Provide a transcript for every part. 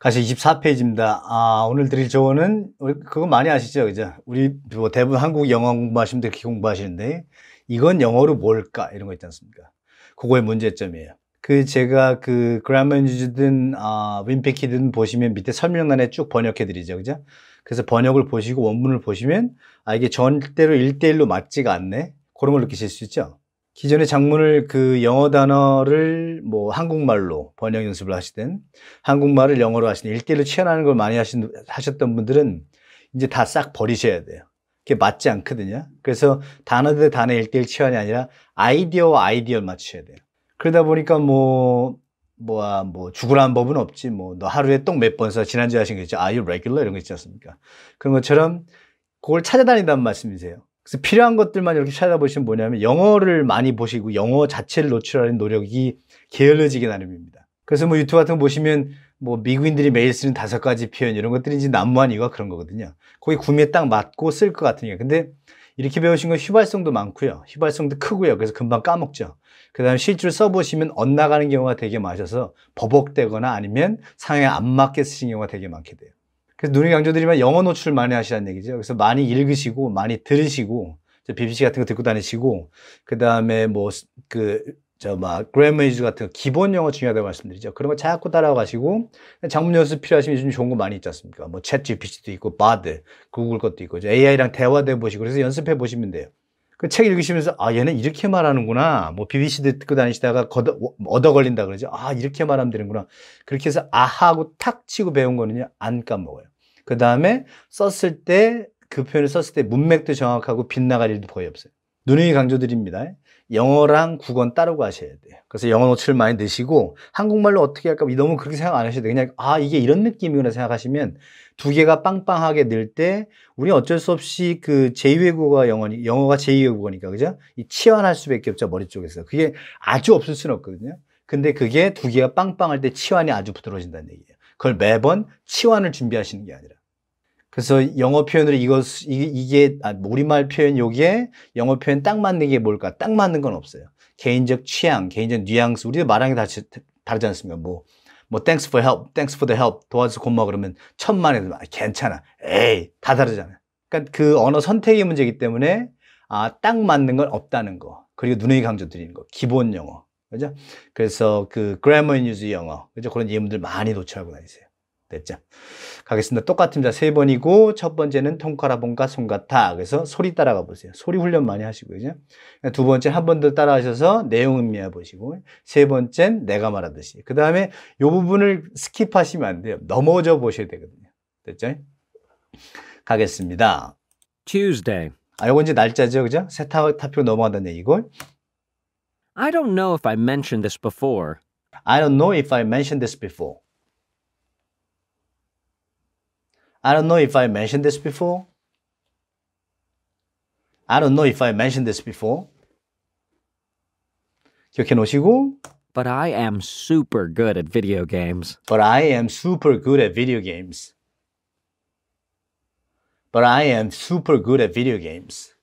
가시 24페이지입니다. 오늘 드릴 조언은, 그거 많이 아시죠? 그죠? 우리 뭐 대부분 한국 영어 공부하시면 그렇게 공부하시는데, 이건 영어로 뭘까? 이런 거 있지 않습니까? 그거의 문제점이에요. 제가 그라머 뉴즈든, 윈피키든 보시면 밑에 설명란에 쭉 번역해 드리죠. 그죠? 그래서 번역을 보시고 원문을 보시면, 이게 절대로 1대1로 맞지가 않네? 그런 걸 느끼실 수 있죠? 기존의 장문을 영어 단어를 뭐 한국말로 번역 연습을 하시든 한국말을 영어로 하시든 1대1로 치환하는 걸 많이 하셨던 분들은 이제 다 싹 버리셔야 돼요. 그게 맞지 않거든요. 그래서 단어 대 단어 1대1 치환이 아니라 아이디어와 아이디어를 맞추셔야 돼요. 그러다 보니까 죽으라는 법은 없지. 너 하루에 똥 몇 번 써. 지난주에 하신 거 있죠. Are you regular? 이런 거 있지 않습니까? 그런 것처럼 그걸 찾아다닌다는 말씀이세요. 그래서 필요한 것들만 이렇게 찾아보시면 뭐냐면 영어를 많이 보시고 영어 자체를 노출하는 노력이 게을러지기 나름입니다. 그래서 유튜브 같은 거 보시면 미국인들이 매일 쓰는 5가지 표현 이런 것들이 이제 난무한 이유가 그런 거거든요. 거기 구미에 딱 맞고 쓸 것 같으니까. 근데 이렇게 배우신 건 휘발성도 많고요. 휘발성도 크고요. 그래서 금방 까먹죠. 그 다음에 실제로 써보시면 엇나가는 경우가 되게 많아서 버벅대거나 아니면 상황에 안 맞게 쓰신 경우가 되게 많게 돼요. 그래서 눈이 강조드리면 영어 노출을 많이 하시라는 얘기죠. 그래서 많이 읽으시고, 많이 들으시고, BBC 같은 거 듣고 다니시고, 그 다음에 그래머 위주 같은 거 기본 영어 중요하다고 말씀드리죠. 그런 거 자꾸 따라가시고, 장문 연습 필요하시면 요즘 좋은 거 많이 있지 않습니까? 챗 GPT도 있고, 바드, 구글 것도 있고, AI랑 대화도 해보시고, 그래서 연습해 보시면 돼요. 그 책 읽으시면서, 얘는 이렇게 말하는구나. BBC도 듣고 다니시다가 얻어 걸린다 그러죠. 이렇게 말하면 되는구나. 그렇게 해서 하고 탁 치고 배운 거는요, 안 까먹어요. 그 다음에 그 표현을 썼을 때 문맥도 정확하고 빗나갈 일도 거의 없어요. 누누이 강조드립니다. 영어랑 국어는 따로 가셔야 돼요. 그래서 영어 노출을 많이 넣으시고, 한국말로 어떻게 할까? 너무 그렇게 생각 안 하셔도 돼요. 그냥, 이게 이런 느낌이구나 생각하시면, 두 개가 빵빵하게 늘 때, 우리 어쩔 수 없이 제2외국어가 영어가 제2외국어니까, 그죠? 이 치환할 수밖에 없죠, 머리 쪽에서. 그게 아주 없을 수는 없거든요. 근데 그게 두 개가 빵빵할 때 치환이 아주 부드러워진다는 얘기예요. 그걸 매번 치환을 준비하시는 게 아니라. 그래서 영어 표현으로 우리말 표현 요게 영어 표현 딱 맞는 게 뭘까? 딱 맞는 건 없어요. 개인적 취향, 개인적 뉘앙스, 우리도 말하는 게 다르지 않습니까? thanks for help, thanks for the help, 도와줘서 고마워 그러면 천만에도 괜찮아. 에이, 다 다르잖아요. 그러니까 그 언어 선택의 문제이기 때문에 딱 맞는 건 없다는 거. 그리고 누누이 강조드리는 거. 기본 영어. 그죠? 그래서 grammar news 영어. 그죠? 그런 예문들 많이 노출하고 다니세요. 됐죠? 가겠습니다. 똑같습니다. 3번이고 첫 번째는 통카라 본가 손같아. 그래서 소리 따라가 보세요. 소리 훈련 많이 하시고 그죠? 두 번째 한 번 더 따라하셔서 내용 음미해 보시고 세 번째는 내가 말하듯이. 그 다음에 이 부분을 스킵하시면 안 돼요. 넘어져 보셔야 되거든요. 됐죠? 가겠습니다. Tuesday. 요건 이제 날짜죠. 그죠? 세 타피로 넘어간다는 얘기고. I don't know if I mentioned this before. I don't know if I mentioned this before. I don't know if I mentioned this before. I don't know if I mentioned this before. 기억해 놓으시고. But I am super good at video games. But I am super good at video games. But I am super good at video games.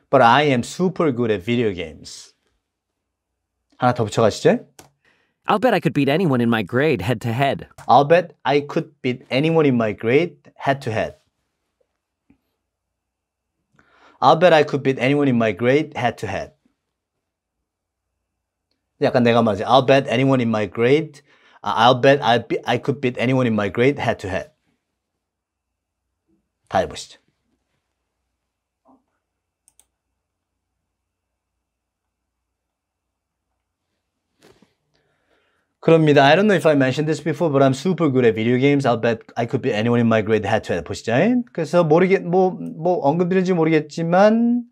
But I am super good at video games. 하나 더 붙여가시죠. I'll bet I could beat anyone in my grade head to head. I'll bet I could beat anyone in my grade head to head. I'll bet I could beat anyone in my grade head to head. 약간 내가 말하지. I'll bet anyone in my grade. I'll bet I could beat anyone in my grade head to head. 다 해보시죠. 그럽니다. I don't know if I mentioned this before, but I'm super good at video games. I'll bet I could beat anyone in my grade head to head. 보시죠. 그래서 언급드렸는지 모르겠지만,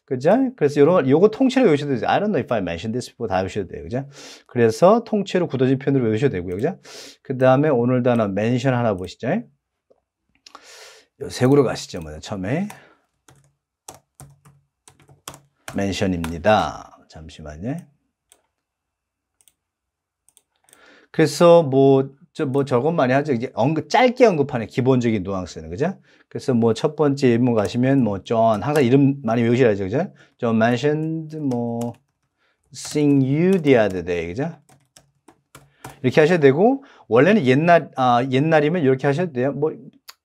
그죠? 그래서 요거 통째로 외우셔도 돼요. I don't know if I mentioned this before 다 외우셔도 돼요. 그죠? 그래서 통째로 굳어진 편으로 외우셔도 되고요. 그죠? 그 다음에 오늘 단어 mention 하나 보시죠. 요 색으로 가시죠. 먼저 처음에. mention입니다. 잠시만요. 그래서 저건 많이 하죠. 이제 짧게 언급하는 기본적인 뉘앙스는, 그죠? 그래서 첫 번째 예문 가시면 John, 항상 이름 많이 외우셔야죠, 그죠? John mentioned, seeing you the other day, 그죠? 이렇게 하셔야 되고, 원래는 옛날이면 이렇게 하셔도 돼요. 뭐,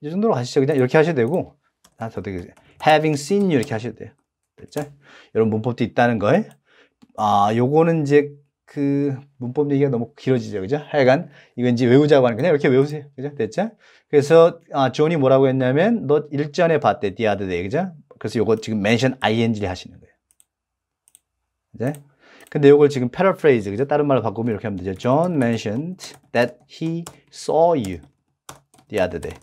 이 정도로 가시죠. 그냥 이렇게 하셔도 되고, 더 되게, having seen you 이렇게 하셔도 돼요. 됐죠? 이런 문법도 있다는 거예요. 요거는 이제 그 문법 얘기가 너무 길어지죠. 그죠? 하여간, 이건 이제 외우자고 하는 그냥 이렇게 외우세요. 그죠? 됐죠? 그래서, 존이 뭐라고 했냐면, 너 일전에 봤대, the other day. 그죠? 그래서 요거 지금 mention ing를 하시는 거예요. 그죠? 근데 요걸 지금 paraphrase, 그죠? 다른 말로 바꾸면 이렇게 하면 되죠. John mentioned that he saw you the other day.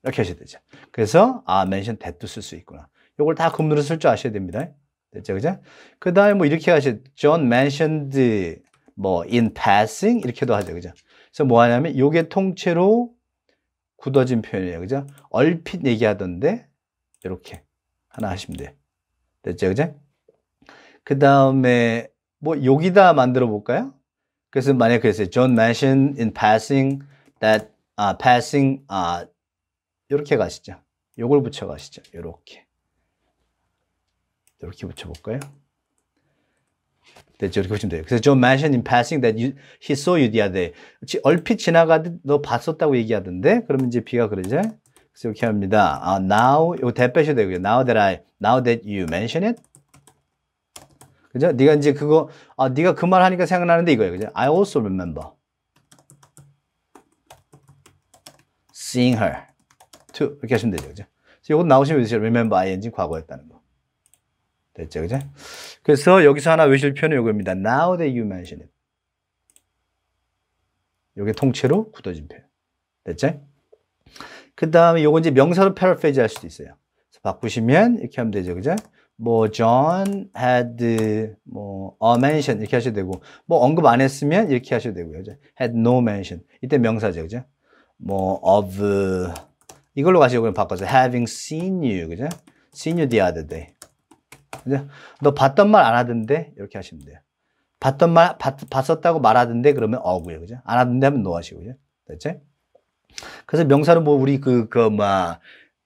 이렇게 하셔야 되죠. 그래서, mention that도 쓸 수 있구나. 요걸 다 금으로 쓸 줄 아셔야 됩니다. 됐죠? 그죠? 그 다음에 뭐 이렇게 하셔. John mentioned 뭐 in passing 이렇게도 하죠. 그죠? 그래서 뭐 하냐면 요게 통째로 굳어진 표현이에요. 그죠? 얼핏 얘기하던데 이렇게 하나 하시면 돼요. 됐죠? 그죠? 그 다음에 뭐 여기다 만들어 볼까요? 그래서 만약에 그랬어요. John mentioned in passing that passing 이렇게 가시죠. 요걸 붙여 가시죠. 이렇게 붙여볼까요? 됐죠? 이렇게 보시면 돼요. 그래서 John mentioned in passing that he saw you the other day. 얼핏 지나가듯 너 봤었다고 얘기하던데? 그러면 이제 B가 그러죠? 그래서 이렇게 합니다. Now, 이거 대 빼셔도 되고요. Now that you mention it. 그죠? 네가 이제 그거, 네가 그 말 하니까 생각나는데 이거예요. 그죠? I also remember seeing her too. 이렇게 하시면 되죠. 그죠? 그래서 이거 나오시면 되죠. remember ing 과거였다는 거. 됐죠, 그죠? 그래서 여기서 하나 외실 표현은 이겁니다. Now that you mention it. 이게 통째로 굳어진 표현. 됐죠? 그 다음에 요거 이제 명사로 paraphrase 할 수도 있어요. 그래서 바꾸시면 이렇게 하면 되죠, 그죠? 뭐 John had 뭐 a mention 이렇게 하셔도 되고, 뭐 언급 안 했으면 이렇게 하셔도 되고요, 그죠? Had no mention. 이때 명사죠, 그죠? 뭐 of 이걸로 가시고 그냥 바꿔서 having seen you, 그죠? Seen you the other day. 그죠? 너 봤던 말 안 하던데 이렇게 하시면 돼요. 봤었다고 말하던데 그러면 어고요, 그죠? 안 하던데 하면 no 하시고, 그죠? 됐지? 그래서 명사는 뭐 우리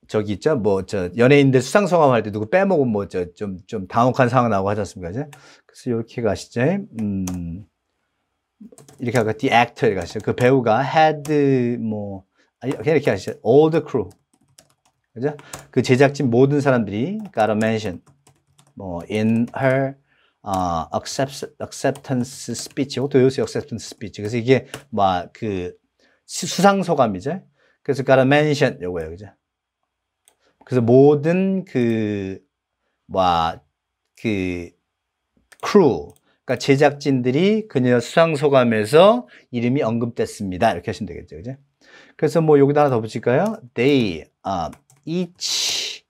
저기 있죠? 뭐 연예인들 수상소감 할 때 누구 빼먹으면 뭐 좀 당혹한 상황 나오고 하지 않습니까? 그죠? 그래서 이렇게 가시죠. 이렇게 아까 the actor 가시죠. 그 배우가 had 뭐 이렇게 하시죠. all the crew. 그죠? 그 제작진 모든 사람들이 got a mention. 뭐 in her acceptance speech. 이것도 외우세요. acceptance speech. 그래서 이게 뭐 그 수상 소감이죠. 그래서 got a mention 요거예요. 그죠? 그래서 모든 crew, 그러니까 제작진들이 그녀 수상 소감에서 이름이 언급됐습니다. 이렇게 하시면 되겠죠. 그죠? 그래서 뭐 여기다 하나 더 붙일까요? They each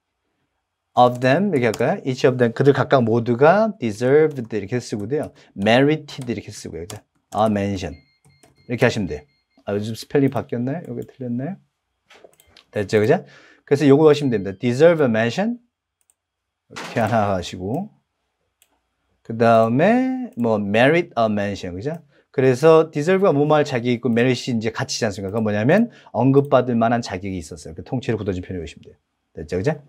of them 이렇게 할까요? Each of them 그들 각각 모두가 deserved 이렇게 쓰고요. merited 이렇게 쓰고요. 그죠? A mention 이렇게 하시면 돼요. 요즘 스펠링 바뀌었나요? 여기 틀렸나요? 됐죠, 그죠? 그래서 요거 하시면 됩니다. deserve a mention 이렇게 하나 하시고 그 다음에 뭐 merit a mention, 그죠? 그래서 deserve가 뭐뭐 할 자격이 있고 merit이 이제 같이지 않습니까? 그건 뭐냐면 언급받을 만한 자격이 있었어요. 그 통째로 굳어진 표현을 보시면 돼요. 됐죠, 그죠?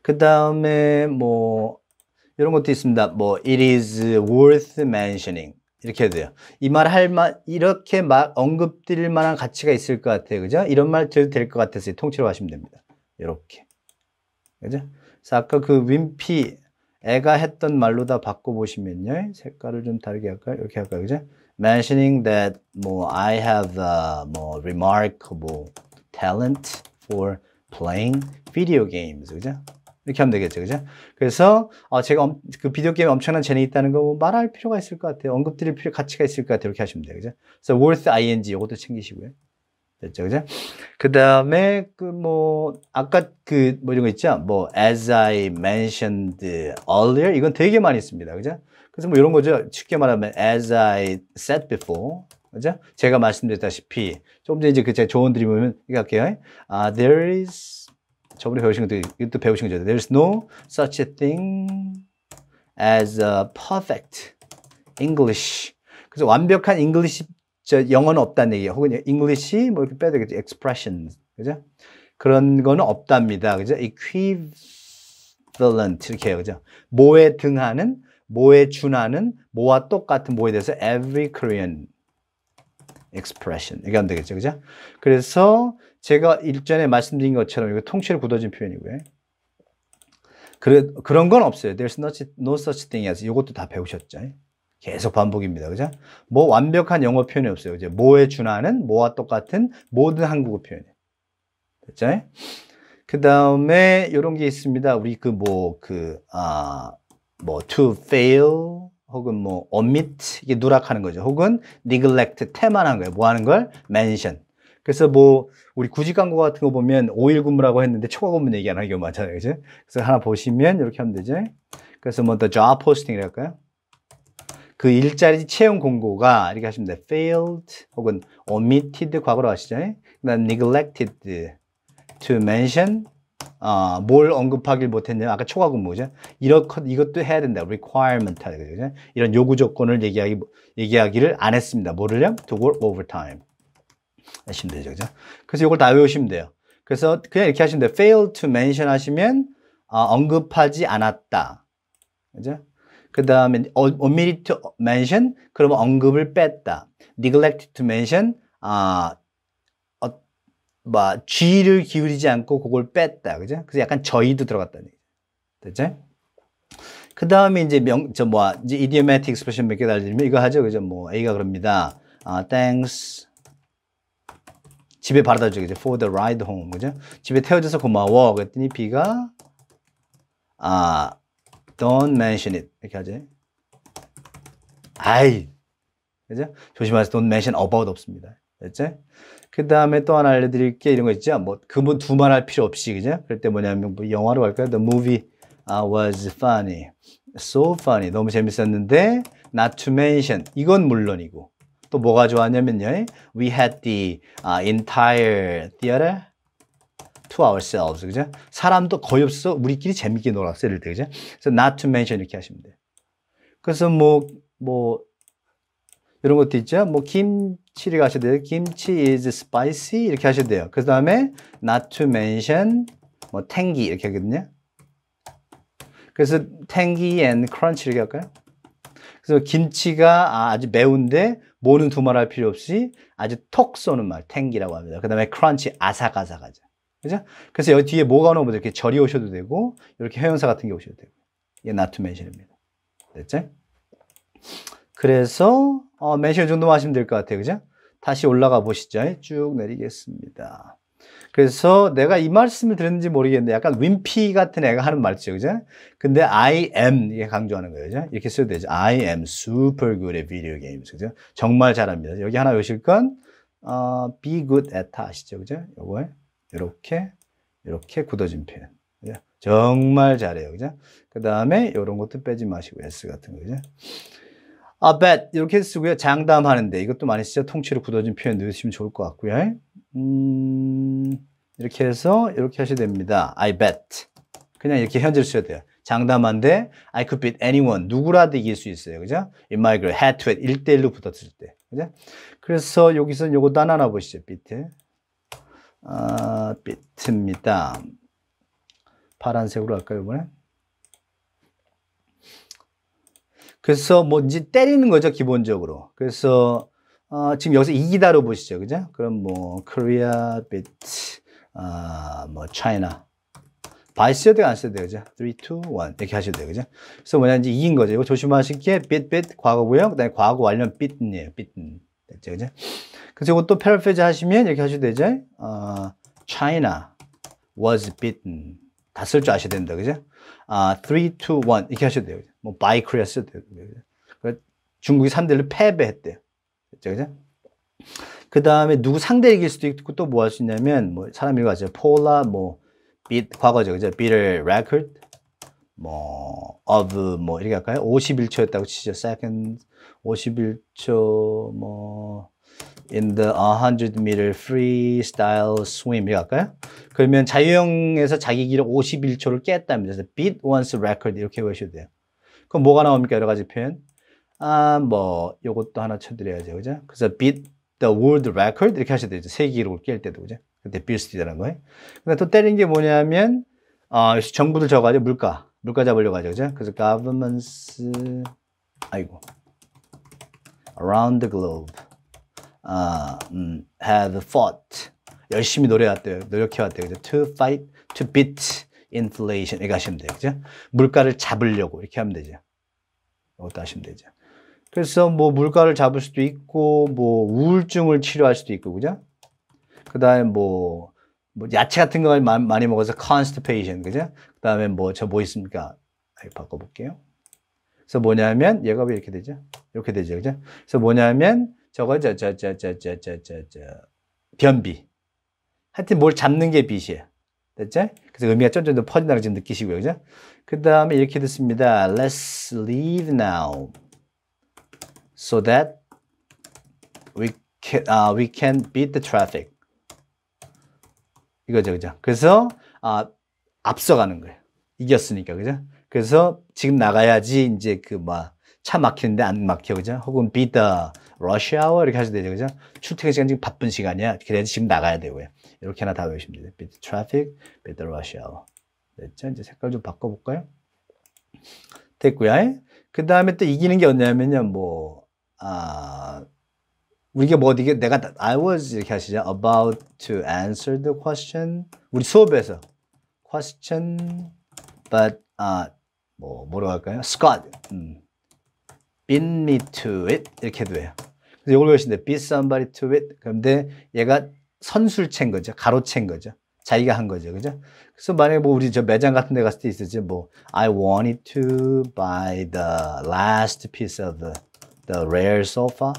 그 다음에 뭐 이런 것도 있습니다. 뭐 it is worth mentioning 이렇게 해도 돼요. 이 말 이렇게 막 언급드릴 만한 가치가 있을 것 같아요. 그죠? 이런 말 들어도 될 것 같아서 통째로 하시면 됩니다. 이렇게. 그죠? 그래서 아까 그 윈피 애가 했던 말로 다 바꿔보시면요. 색깔을 좀 다르게 할까요? 이렇게 할까요? 그죠? mentioning that 뭐 I have 뭐 remarkable talent for playing video games. 그죠? 이렇게 하면 되겠죠. 그죠? 그래서 제가 그 비디오 게임에 엄청난 재능이 있다는 거 말할 필요가 있을 것 같아요. 언급드릴 가치가 있을 것 같아요. 이렇게 하시면 돼요. 그죠? 그래서 worth ing 이것도 챙기시고요. 됐죠. 그죠? 그 다음에 아까 뭐 이런 거 있죠? 뭐 as I mentioned earlier 이건 되게 많이 씁니다. 그죠? 그래서 뭐 이런 거죠. 쉽게 말하면 as I said before. 그죠? 제가 말씀드렸다시피 조금 전에 이제 그 제가 조언 드리면 이거 할게요. there is 저번에 배우신 것도 이것도 배우신 거죠. There's no such a thing as a perfect English. 그래서 완벽한 English 영어는 없다는 얘기예요. 혹은 English 뭐 이렇게 빼야 되겠죠. expressions. 그죠? 그런 거는 없답니다. 그죠? equivalent 이렇게 해요. 그죠? 뭐에 등하는, 뭐에 준하는, 뭐와 똑같은 뭐에 대해서 every Korean expression. 이게 안 되겠죠. 그죠? 그래서 제가 일전에 말씀드린 것처럼 이거 통째로 굳어진 표현이고요. 그런 건 없어요. There's no such thing as. 이것도 다 배우셨죠. 계속 반복입니다. 그죠? 뭐 완벽한 영어 표현이 없어요. 그죠? 뭐에 준하는, 뭐와 똑같은 모든 한국어 표현이. 됐죠? 그 다음에 이런 게 있습니다. 우리 to fail, 혹은 뭐 omit, 이게 누락하는 거죠. 혹은 neglect, 태만한 거예요. 뭐 하는 걸? mention. 그래서 뭐 우리 구직 광고 같은 거 보면 5일 근무라고 했는데 초과 근무 얘기 안 하는 경우 많잖아요. 그죠? 그래서 하나 보시면 이렇게 하면 되죠. 그래서 뭐 the job posting이랄까요? 그 일자리 채용 공고가 이렇게 하시면 돼요. failed 혹은 omitted 과거로 하시죠. 그다음 neglected to mention 뭘 언급하길 못했냐. 아까 초과 근무죠. 이것도 해야 된다. requirement 하죠. 이런 요구 조건을 얘기하기를 안 했습니다. 뭐를요? to work overtime. 하시면 되죠. 그죠? 그래서 이걸 다 외우시면 돼요. 그래서 그냥 이렇게 하시면 돼요. fail to mention 하시면 언급하지 않았다. 그죠? 그 다음에 omitted to mention 그러면 언급을 뺐다. neglected to mention 주의를 기울이지 않고 그걸 뺐다. 그죠? 그래서 약간 저희도 들어갔다는 얘기죠. 됐죠? 그 다음에 이제 이제 idiomatic expression 몇 개 달리면 이거 하죠. 그죠? 뭐 A가 그럽니다. thanks. 집에 바라다 주죠. for the ride home. 그죠? 집에 태워줘서 고마워. 그랬더니 B가 don't mention it. 이렇게 하죠. 그죠? 조심하세요. don't mention about 없습니다. 됐죠? 그 다음에 또 하나 알려드릴게. 이런 거 있죠? 뭐, 그분 두말할 필요 없이, 그죠? 그럴 때 뭐냐면, 뭐 영화로 갈까요? The movie was funny. So funny. 너무 재밌었는데, not to mention. 이건 물론이고. 또 뭐가 좋았냐면요. We had the entire theater to ourselves. 그죠? 사람도 거의 없어. 우리끼리 재밌게 놀았어. 이럴 때, 그죠? 그래서 not to mention 이렇게 하시면 돼요. 그래서 이런 것도 있죠. 뭐 김치를 가셔야 돼요. 김치 is spicy 이렇게 하셔야 돼요. 그 다음에 not to mention 뭐 tangy 이렇게 하거든요. 그래서 tangy and crunchy 이렇게 할까요? 그래서 김치가 아주 매운데 뭐는 두말할 필요 없이 아주 톡 쏘는 말 tangy라고 합니다. 그 다음에 crunchy 아삭아삭하죠. 그죠? 그래서 여기 뒤에 뭐가 나오면 이렇게 절이 오셔도 되고 이렇게 형용사 같은 게 오셔도 되고 이게 not to mention입니다. 됐죠? 그래서 mention 정도만 하시면 될 것 같아요. 그죠? 다시 올라가 보시죠. 쭉 내리겠습니다. 그래서 내가 이 말씀을 들었는지 모르겠는데 약간 윈피 같은 애가 하는 말이죠. 그죠? 근데 I am 이게 강조하는 거예요. 그죠? 이렇게 써도 되죠. I am super good at video games. 그죠? 정말 잘합니다. 여기 하나 외우실 건 be good at 아시죠? 그죠? 요거 이렇게 굳어진 표현. 그죠? 정말 잘해요. 그죠? 그 다음에 이런 것도 빼지 마시고 S 같은 거. 그죠? bet 이렇게 쓰고요. 장담하는데 이것도 많이 쓰죠. 통째로 굳어진 표현 넣으시면 좋을 것 같고요. 이렇게 해서 이렇게 하셔야 됩니다. I bet. 그냥 이렇게 현재를 써야 돼요. 장담한데 I could beat anyone. 누구라도 이길 수 있어요. 그죠? In my girl, head to head. 1대1로 붙었을 때. 그죠? 그래서 여기서 요것도 하나 보시죠. beat. beat입니다. 파란색으로 할까요, 이번에? 그래서 뭐 이제 때리는 거죠, 기본적으로. 그래서 지금 여기서 이기다로 보시죠, 그죠? 그럼 뭐 Korea beat 뭐 China. by 써야 돼요, 안 써야 돼요, 그죠? 3, 2, 1 이렇게 하셔도 돼요, 그죠? 그래서 뭐냐 이제 이긴 거죠. 이거 조심하실 게 beat 과거고요. 그다음에 과거 완료는 beaten이에요, beaten. 됐죠, 그죠? 그래서 이것도 paraphrase 하시면 이렇게 하셔도 되죠. China was beaten. 다 쓸 줄 아셔야 된다, 그죠? 3, 2, 1 이렇게 하셔도 돼요. 뭐 by Korea 써도 돼요. 중국이 3대1로 패배했대요. 됐죠, 그죠? 그 다음에 누구 상대 이길 수도 있고 또 뭐 할 수 있냐면 뭐 사람 이거 아죠. 폴라 뭐 beat 과거죠, 그죠? beat a record 뭐 of 뭐 이렇게 할까요? 51초였다고 치죠. second 51초 뭐 in the 100m freestyle swim 이렇게 할까요? 그러면 자유형에서 자기 기록 51초를 깼답니다. 그래서 beat one's record 이렇게 외우셔도 돼요. 그럼 뭐가 나옵니까? 여러 가지 표현. 뭐 요것도 하나 쳐드려야죠, 그죠? 그래서 beat the world record 이렇게 하셔도 되죠. 세계 기록을 깰 때도, 그죠? 그때 beat 수도 있다는 거예요. 근데 또 때린 게 뭐냐면 정부들 적어가지고 물가 잡으려고 하죠, 그죠? 그래서 governments around the globe had fought. 열심히 노력해왔대요. 그죠? To fight, to beat inflation. 이렇게 하시면 돼요. 그죠? 물가를 잡으려고. 이렇게 하면 되죠. 이것도 하시면 되죠. 그래서 뭐 물가를 잡을 수도 있고, 뭐 우울증을 치료할 수도 있고, 그죠? 그 다음에 뭐 야채 같은 거 많이 먹어서 constipation, 그죠? 그 다음에 뭐 있습니까? 바꿔볼게요. 그래서 뭐냐면, 얘가 왜 이렇게 되죠? 이렇게 되죠, 그죠? 그래서 뭐냐면, 저거, 변비. 하여튼 뭘 잡는 게 빛이에요. 됐죠? 그래서 의미가 점점 더 퍼진다는 걸 지금 느끼시고요, 그죠? 그 다음에 이렇게 됐습니다. Let's leave now. So that we can beat the traffic. 이거죠, 그죠? 그래서, 앞서가는 거예요. 이겼으니까, 그죠? 그래서 지금 나가야지 이제 차 막히는데 안 막혀, 그죠? 혹은 beat the rush hour 이렇게 하셔도 되죠, 그죠? 출퇴근 시간 지금 바쁜 시간이야. 그래야지 지금 나가야 되고요. 이렇게 하나 다 외우시면 돼요. beat the traffic, beat the rush hour. 됐죠? 이제 색깔 좀 바꿔볼까요? 됐고요. 그 다음에 또 이기는 게 뭐냐면요, 우리가 I was 이렇게 하시죠. About to answer the question. 우리 수업에서 question, but 뭐라고 할까요? Scott, beat me to it 이렇게 해도 돼요. 그래서 이걸 외우시는데 beat somebody to it. 그런데 얘가 선술 챈 거죠. 가로챈 거죠. 자기가 한 거죠, 그죠? 그래서 만약에 우리 매장 같은 데 갔을 때 있었죠. I wanted to buy the last piece of the rare sofa.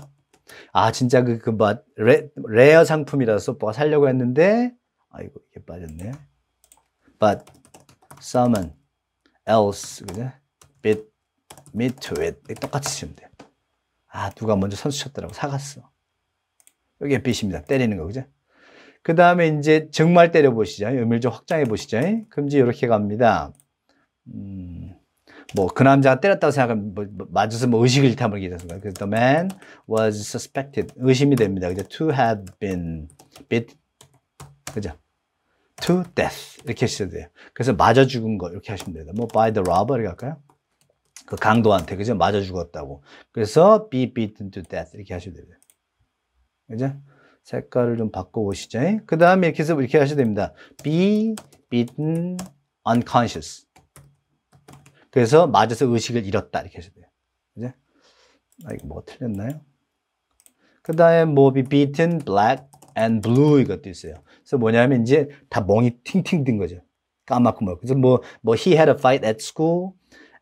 진짜 레어 상품이라서 소파가 살려고 했는데, 아이고, 이게 빠졌네. But someone else, 그죠? beat me to it. 똑같이 치면 돼요. 누가 먼저 선수 쳤더라고. 사갔어. 여기에 beat입니다. 때리는 거, 그죠? 그 다음에 이제 정말 때려보시죠. 의미를 좀 확장해 보시죠. 그럼 이제 이렇게 갑니다. 그 남자가 때렸다고 생각하면 맞아서 의식을 잃다면 얘기하는 거예요. 그래서 the man was suspected. 의심이 됩니다. 그죠? To have been beat. 그죠? To death. 이렇게 하셔도 돼요. 그래서 맞아 죽은 거. 이렇게 하시면 됩니다. by the robber. 이렇게 할까요? 그 강도한테. 그죠? 맞아 죽었다고. 그래서 be beaten to death. 이렇게 하셔도 됩니다. 그죠? 색깔을 좀 바꿔보시죠. 그 다음에 이렇게 해서 이렇게 하셔도 됩니다. be beaten unconscious. 그래서 맞아서 의식을 잃었다. 이렇게 하셔도 돼요. 그죠? 이거 뭐가 틀렸나요? 그 다음에 be beaten black and blue 이것도 있어요. 그래서 뭐냐면 이제 다 멍이 팅팅 든 거죠. 까맣고 뭐. 그래서 he had a fight at school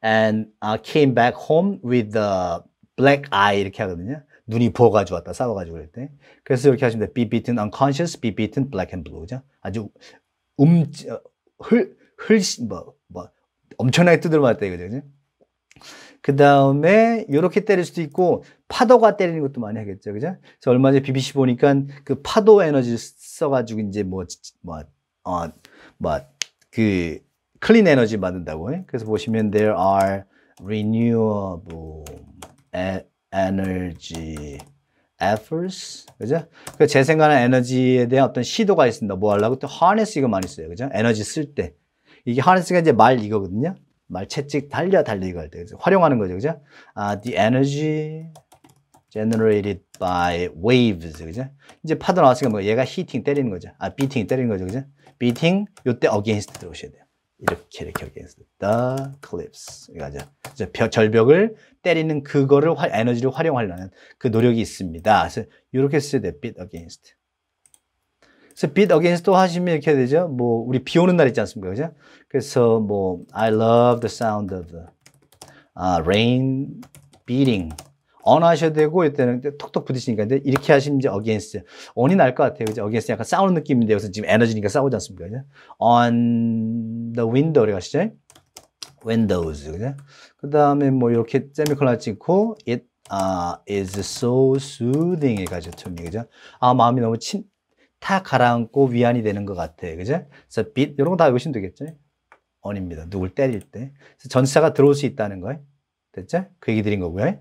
and came back home with the black eye 이렇게 하거든요. 눈이 부어가지고 왔다, 싸워가지고 그럴 때. 그래서 이렇게 하시면 돼요. be beaten unconscious, be beaten black and blue. 그죠? 아주, 엄청나게 두드려 맞았다, 이거죠. 그 다음에, 요렇게 때릴 수도 있고, 파도가 때리는 것도 많이 하겠죠. 그죠? 그래서 얼마 전에 BBC 보니까 그 파도 에너지를 써가지고 이제 클린 에너지 만든다고. 그래서 보시면, there are renewable energy efforts, 그죠? 그 재생가능 에너지에 대한 어떤 시도가 있습니다. 뭐 하려고? 또 harness 이거 많이 써요, 그죠? 에너지 쓸 때. 이게 harness가 이제 말 이거거든요. 말 채찍 달려 이거 할 때. 그래서 활용하는 거죠, 그죠? the energy generated by waves, 그죠? 이제 파도 나왔으니까 얘가 hitting 때리는 거죠. beating 때리는 거죠, 그죠? beating, 요때 against 들어오셔야 돼요. 이렇게 against the cliffs. 이거죠. 절벽을 때리는 그거를 에너지를 활용하려는 그 노력이 있습니다. 그래서 이렇게 써야 돼요. beat against. 그래서 beat against 또 하시면 이렇게 되죠. 우리 비 오는 날 있지 않습니까? 그죠? 그래서 I love the sound of the rain beating. on 하셔도 되고 이때는 톡톡 부딪히니까 이렇게 하시면 이제 against on이 날 것 같아요. 그죠? against 약간 싸우는 느낌인데 여기서 지금 에너지니까 싸우지 않습니까? 그죠? on the window를 가시죠. windows, 그죠? 그 다음에 이렇게 세미콜론 찍고 it is so soothing 가죠. term이, 그죠? 마음이 너무 다 가라앉고 위안이 되는 것 같아. 그죠? 그래서 beat 이런 거 다 외우시면 되겠죠? on입니다. 누굴 때릴 때. 그래서 전치사가 들어올 수 있다는 거예요. 됐죠? 그 얘기 드린 거고요.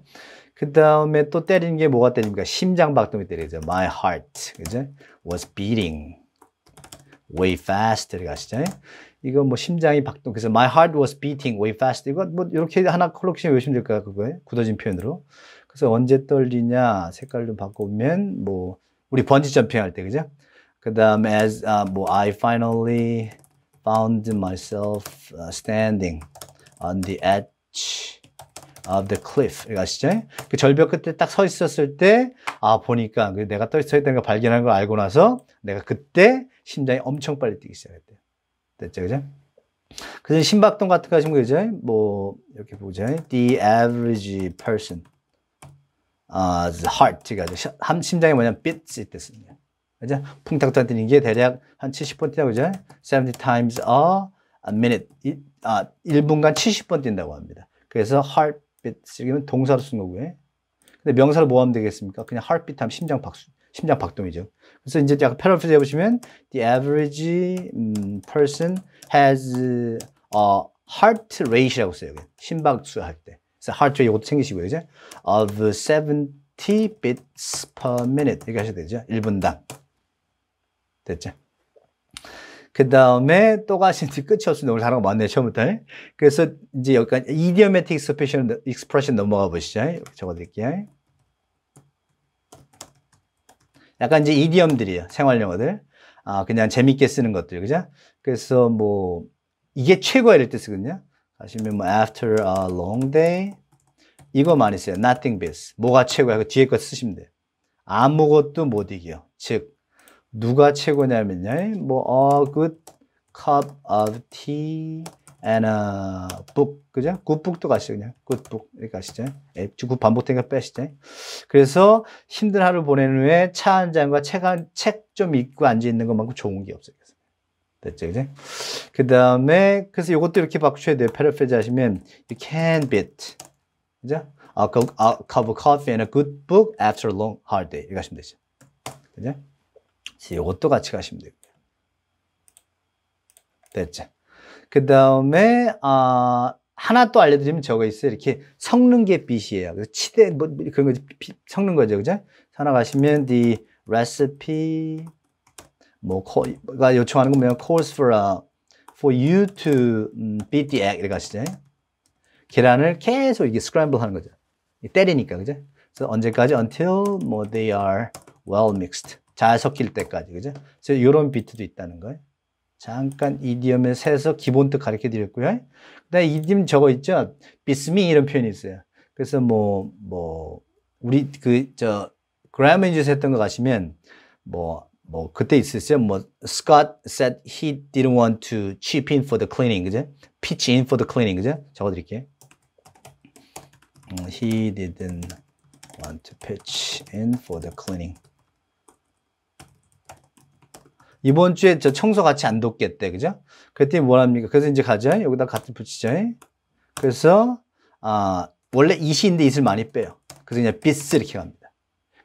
그 다음에 또 때리는 게 뭐가 때립니까? 심장 박동이 때리죠. My heart, 그죠? was beating way faster 가시죠. 이거 심장이 박동. 그래서 my heart was beating way faster. 이거 이렇게 하나 콜록션 외우시면 될까요? 그거에 굳어진 표현으로. 그래서 언제 떨리냐 색깔 좀 바꾸면 우리 번지 점핑 할 때, 그죠? 그 다음에 I finally found myself standing on the edge of the cliff. 이거 아시죠? 그 절벽 끝에 딱 서 있었을 때, 보니까 내가 서 있다는 걸 발견한 걸 알고 나서 내가 그때 심장이 엄청 빨리 뛰기 시작했대요. 됐죠, 그죠? 그래서 심박동 같은 거 하시면 그죠? 뭐, 이렇게 보죠. The average person. heart가 심장이 뭐냐면 beats 뜻입니다. 그죠? 풍탁 뛰는 게 대략 한 70번 뛰다고 그죠? 70 times a minute. 1분간 70번 뛴다고 합니다. 그래서 heartbeat 이건 동사로 쓴 거고요. 근데 명사로 뭐 하면 되겠습니까? 그냥 heartbeat 하면 심장 박동이죠. 그래서 이제 약간 패러프레이즈 해보시면 the average person has a heart rate라고 써요. 심박수 할 때. 그래서 heart rate 이것도 챙기시고요. 이제 of 70 beats per minute 이렇게 하셔야 되죠. 1분당. 됐죠? 그 다음에 또 가시는지 끝이 없습니다. 오늘 다른 거 많네요. 처음부터. 그래서 이제 여기까지 idiomatic expression 넘어가 보시죠. 이렇게 적어드릴게요. 약간 이제 이디엄들이에요. 생활 용어들. 그냥 재밌게 쓰는 것들. 그죠? 그래서 뭐, 이게 최고야 이럴 때 쓰거든요. 하시면 뭐, after a long day. 이거 많이 써요. nothing beats. 뭐가 최고야. 그 뒤에 거 쓰시면 돼요. 아무것도 못 이겨. 즉, 누가 최고냐면요. 뭐, a good cup of tea and a book. 그죠? good book도 가시죠. 그냥. good book. 이렇게 가시죠. 굿 반복되니까 빼시죠. 그래서 힘든 하루 보낸 후에 차 한 잔과 책 좀 읽고 앉아있는 것만큼 좋은 게 없어요. 됐죠, 그죠? 그 다음에, 그래서 이것도 이렇게 바꾸셔야 돼요. 패러프레이즈 하시면, you can beat. 그죠? A cup of coffee and a good book after a long, hard day. 이렇게 하시면 되죠. 그죠? 이것도 같이 가시면 되고요. 됐죠? 그 다음에, 하나 또 알려드리면 저거 있어요. 이렇게 섞는 게 빛이에요. 그래서 치대, 뭐, 그런 거 섞는 거죠. 그죠? 하나 가시면, the recipe, 가 요청하는 건 뭐냐면, calls for you to beat the egg. 이렇게 하시죠. 계란을 계속 이게 scramble 하는 거죠. 때리니까, 그죠? 그래서 언제까지? until they are well mixed. 잘 섞일 때까지, 그죠? 그래서 이런 비트도 있다는 거예요. 잠깐 이디엄에 세서 기본 뜻 가르쳐 드렸고요. 그다음에 이디엄 저거 있죠? beats me 이런 표현이 있어요. 그래서 우리 그라머인즈에서 했던 거 가시면 그때 있었어요. Scott said he didn't want to chip in for the cleaning, 그죠? pitch in for the cleaning, 그죠? 적어 드릴게요. He didn't want to pitch in for the cleaning. 이번 주에 저 청소 같이 안 돕겠대, 그죠? 그랬더니 뭐랍니까? 그래서 이제 가죠. 여기다 같이 붙이죠. 그래서, 원래 이시인데 이슬 많이 빼요. 그래서 그냥 beats 이렇게 갑니다.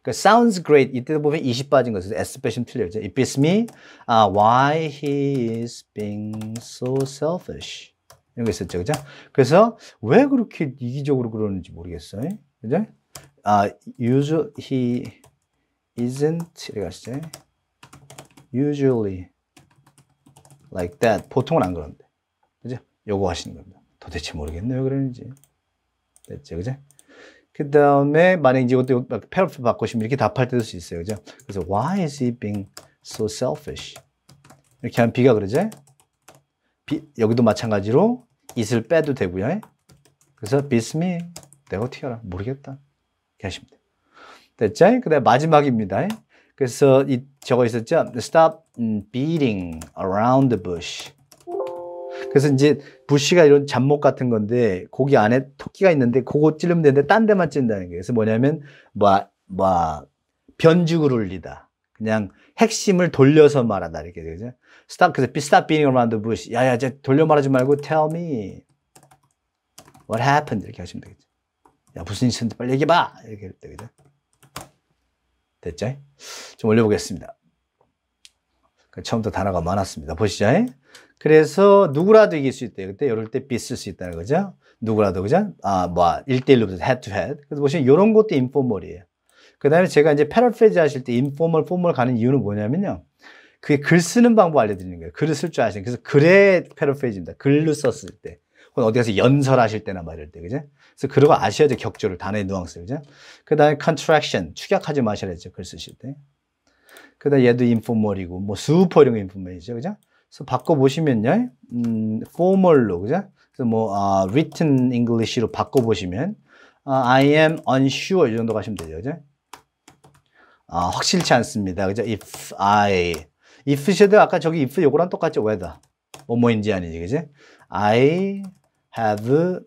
그러니까 sounds great. 이때도 보면 이시 빠진 거죠. S 빼시면 틀려요. It beats me, why he is being so selfish. 이런 거 있었죠, 그죠? 그래서 왜 그렇게 이기적으로 그러는지 모르겠어요. 그죠? usually he isn't, 이렇게 하시죠. usually like that. 보통은 안 그런데. 그죠? 요거 하시는 겁니다. 도대체 모르겠네요. 왜 그러는지. 됐죠? 그죠? 그 다음에 만약 이제 이것도 패러프 바꾸시면 이렇게 답할 때도 수 있어요. 그죠? 그래서 why is he being so selfish? 이렇게 하면 B가 그러죠? 여기도 마찬가지로 it을 빼도 되고요. 그래서 beats me. 내가 어떻게 알아? 모르겠다. 이렇게 하시면 돼요. 됐죠? 그 다음에 마지막입니다. 그래서 저거 있었죠? Stop beating around the bush. 그래서 이제 부시가 이런 잡목 같은 건데 고기 안에 토끼가 있는데 그거 찌르면 되는데 딴 데만 찌른다는 거예요. 그래서 뭐냐면 변죽을 울리다. 그냥 핵심을 돌려서 말하다 이렇게 되죠. Stop beating around the bush. 야야, 이제 돌려 말하지 말고 tell me what happened 이렇게 하시면 되겠죠. 야, 무슨 일이 있었는데 빨리 얘기해봐 이렇게 할 때 그죠. 됐죠? 좀 올려보겠습니다. 처음부터 단어가 많았습니다. 보시죠. 그래서 누구라도 이길 수 있대요. 그때 이럴 때 비쓸 수 있다는 거죠. 누구라도, 그죠? 1대1로부터 head to head. 그래서 보시면 이런 것도 인포멀이에요. 그 다음에 제가 이제 패러프레이즈 하실 때 인포멀, 포멀 가는 이유는 뭐냐면요. 그게 글 쓰는 방법 알려드리는 거예요. 글을 쓸 줄 아시는. 그래서 글의 패러프레이즈입니다. 글로 썼을 때. 혹은 어디 가서 연설하실 때나 막 이럴 때, 그죠? 그래서 그런 거 아셔야죠. 격조를, 단어의 뉘앙스, 그죠? 그 다음에 contraction, 축약하지 마셔야죠. 글 쓰실 때. 그다음 얘도 informal이고 뭐 super 이런 거 informal이죠, 그죠? 그래서 바꿔보시면요, formal로, 그죠? 그래서 뭐 written English로 바꿔보시면 I am unsure 이 정도 가시면 되죠, 그죠? 확실치 않습니다, 그죠? if 셔도 아까 저기 if 요거랑 똑같죠, whether 뭐뭐인지 아닌지, 그죠? I have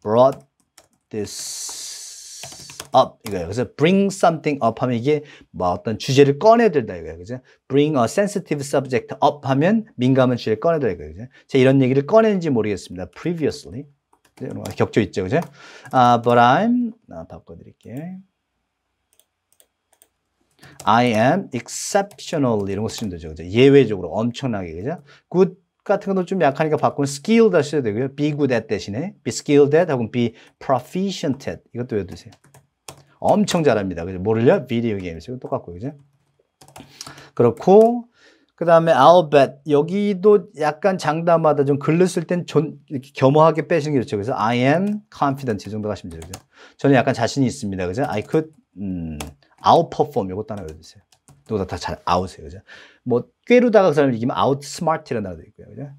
brought this up 이거예요. 그래서 bring something up 하면 이게 뭐 어떤 주제를 꺼내들다 이거예요. 그죠? bring a sensitive subject up 하면 민감한 주제를 꺼내들다 이거예요. 그죠? 제가 이런 얘기를 꺼낸지 모르겠습니다. previously. 격조 있죠. 그죠? but I'm 바꿔드릴게요. I am exceptional 이런 거 쓰시면 되죠. 그죠? 예외적으로 엄청나게. 그죠? good 같은 것도 좀 약하니까 바꾸면 skilled 하셔야 되고요. be good at 대신에 be skilled at 하고 be proficient at 이것도 외워두세요. 엄청 잘합니다. 그죠? 뭐를요? 비디오 게임스. 이거 똑같고요. 그죠? 그렇고 그 다음에 I'll bet 여기도 약간 장담하다 좀 글을 쓸 땐 이렇게 겸허하게 빼시는 게 좋죠. 그래서 I am confident 이 정도 가시면 돼요. 그죠? 저는 약간 자신이 있습니다. 그죠? I could outperform 이것도 하나 외워두세요. 이것도 다 잘 아우세요. 그죠? 뭐 꾀루다가 그 사람을 이기면 outsmart이라는 단어도 있고요. 그죠?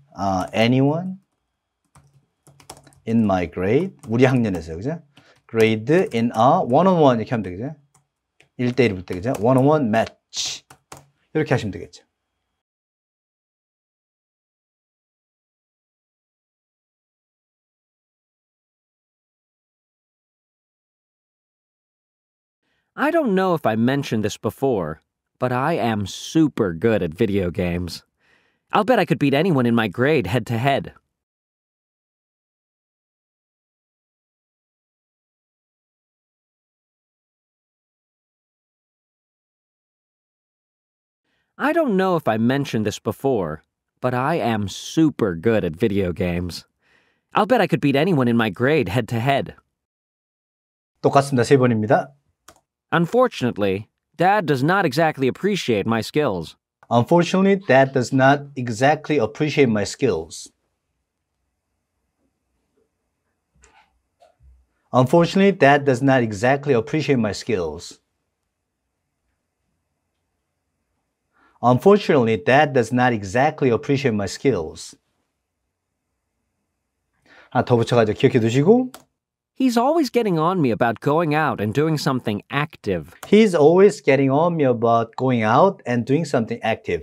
anyone in my grade 우리 학년에서요. 그죠? grade in a one-on-one 이렇게 하면 되겠죠? 1대1을 볼 때 그죠? one-on-one match 이렇게 하시면 되겠죠. I don't know if I mentioned this before, but I am super good at video games. I'll bet I could beat anyone in my grade head to head. I don't know if I mentioned this before, but I am super good at video games. I'll bet I could beat anyone in my grade head to head. 똑같습니다. 3번입니다. Unfortunately, Dad does not exactly appreciate my skills. Unfortunately, Dad does not exactly appreciate my skills. Unfortunately, Dad does not exactly appreciate my skills. Unfortunately, Dad does not exactly appreciate my skills. 하나 더 붙여가지고 기억해 두시고 He's always getting on me about going out and doing something active. He's always getting on me about going out and doing something active.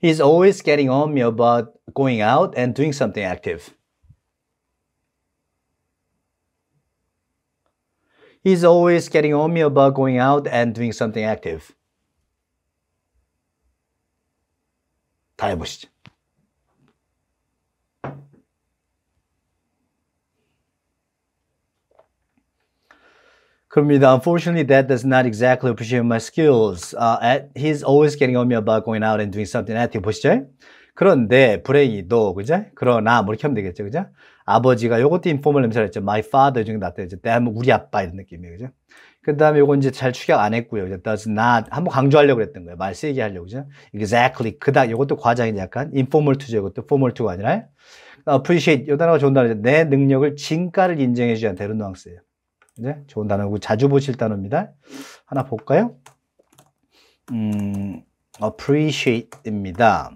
He's always getting on me about going out and doing something active. He's always getting on me about going out and doing something active. 다 해보시죠. 그럽니다. Unfortunately, Dad does not exactly appreciate my skills. He's always getting on me about going out and doing something active. 보시죠. 그런데 불행히도 그죠? 그러나 뭐 이렇게 하면 되겠죠, 그죠? 아버지가 요것도 인포멀 냄새를 했죠. My father 중에 나타냈죠. 때 하면 우리 아빠 이런 느낌이에요, 그죠? 그 다음에 요건 이제 잘 축약 안 했고요. 그죠? Does not 한번 강조하려고 그랬던 거예요. 말 세게 하려고 그죠? Exactly 그닥 요것도 과장이 약간 informal to죠. 이것도 formal to가 아니라 appreciate 요 단어가 좋은 단어죠. 내 능력을 진가를 인정해주지 않다 이런 뉘앙스예요. 네, 좋은 단어고 자주 보실 단어입니다. 하나 볼까요? appreciate입니다.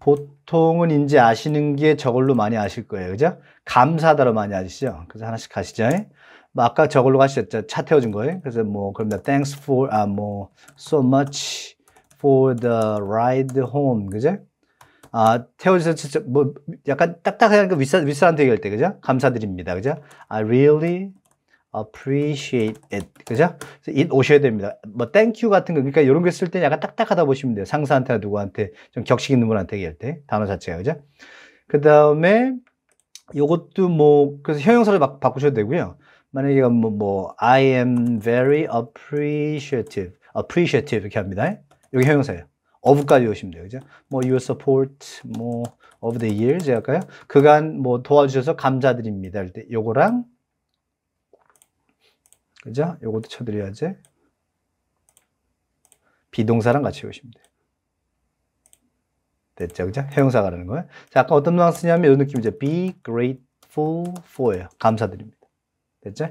보통은 이제 아시는 게 저걸로 많이 아실 거예요. 그죠? 감사하다로 많이 아시죠? 그래서 하나씩 가시죠. 뭐 아까 저걸로 가셨죠? 차 태워준 거예요. 그래서 뭐, 그럽니다. Thanks for, so much for the ride home. 그죠? 태워주셔서 진짜 뭐 약간 딱딱하니까 윗사람한테 얘기할 때 그죠? 감사드립니다. 그죠? I really appreciate it. 그죠? 그래서 it 오셔야 됩니다. 뭐 thank you 같은 거 그러니까 이런 거 쓸 때 약간 딱딱하다 보시면 돼요. 상사한테나 누구한테 좀 격식 있는 분한테 얘기할 때 단어 자체가 그죠? 그 다음에 요것도 뭐 그래서 형용사를 막 바꾸셔도 되고요. 만약에 뭐 I am very appreciative 이렇게 합니다. 여기 형용사예요. of까지 오시면 돼요. 그죠? 뭐 your support 뭐 of the years 할까요? 그간 뭐 도와주셔서 감사드립니다. 할 때 요거랑 그죠? 요것도 쳐드려야지. 비동사랑 같이 오시면 돼요. 됐죠? 그죠? 형용사가 라는 거예요. 자, 아까 어떤 뉘앙스냐면 이런 느낌이죠. be grateful for예요. 감사드립니다. 됐죠?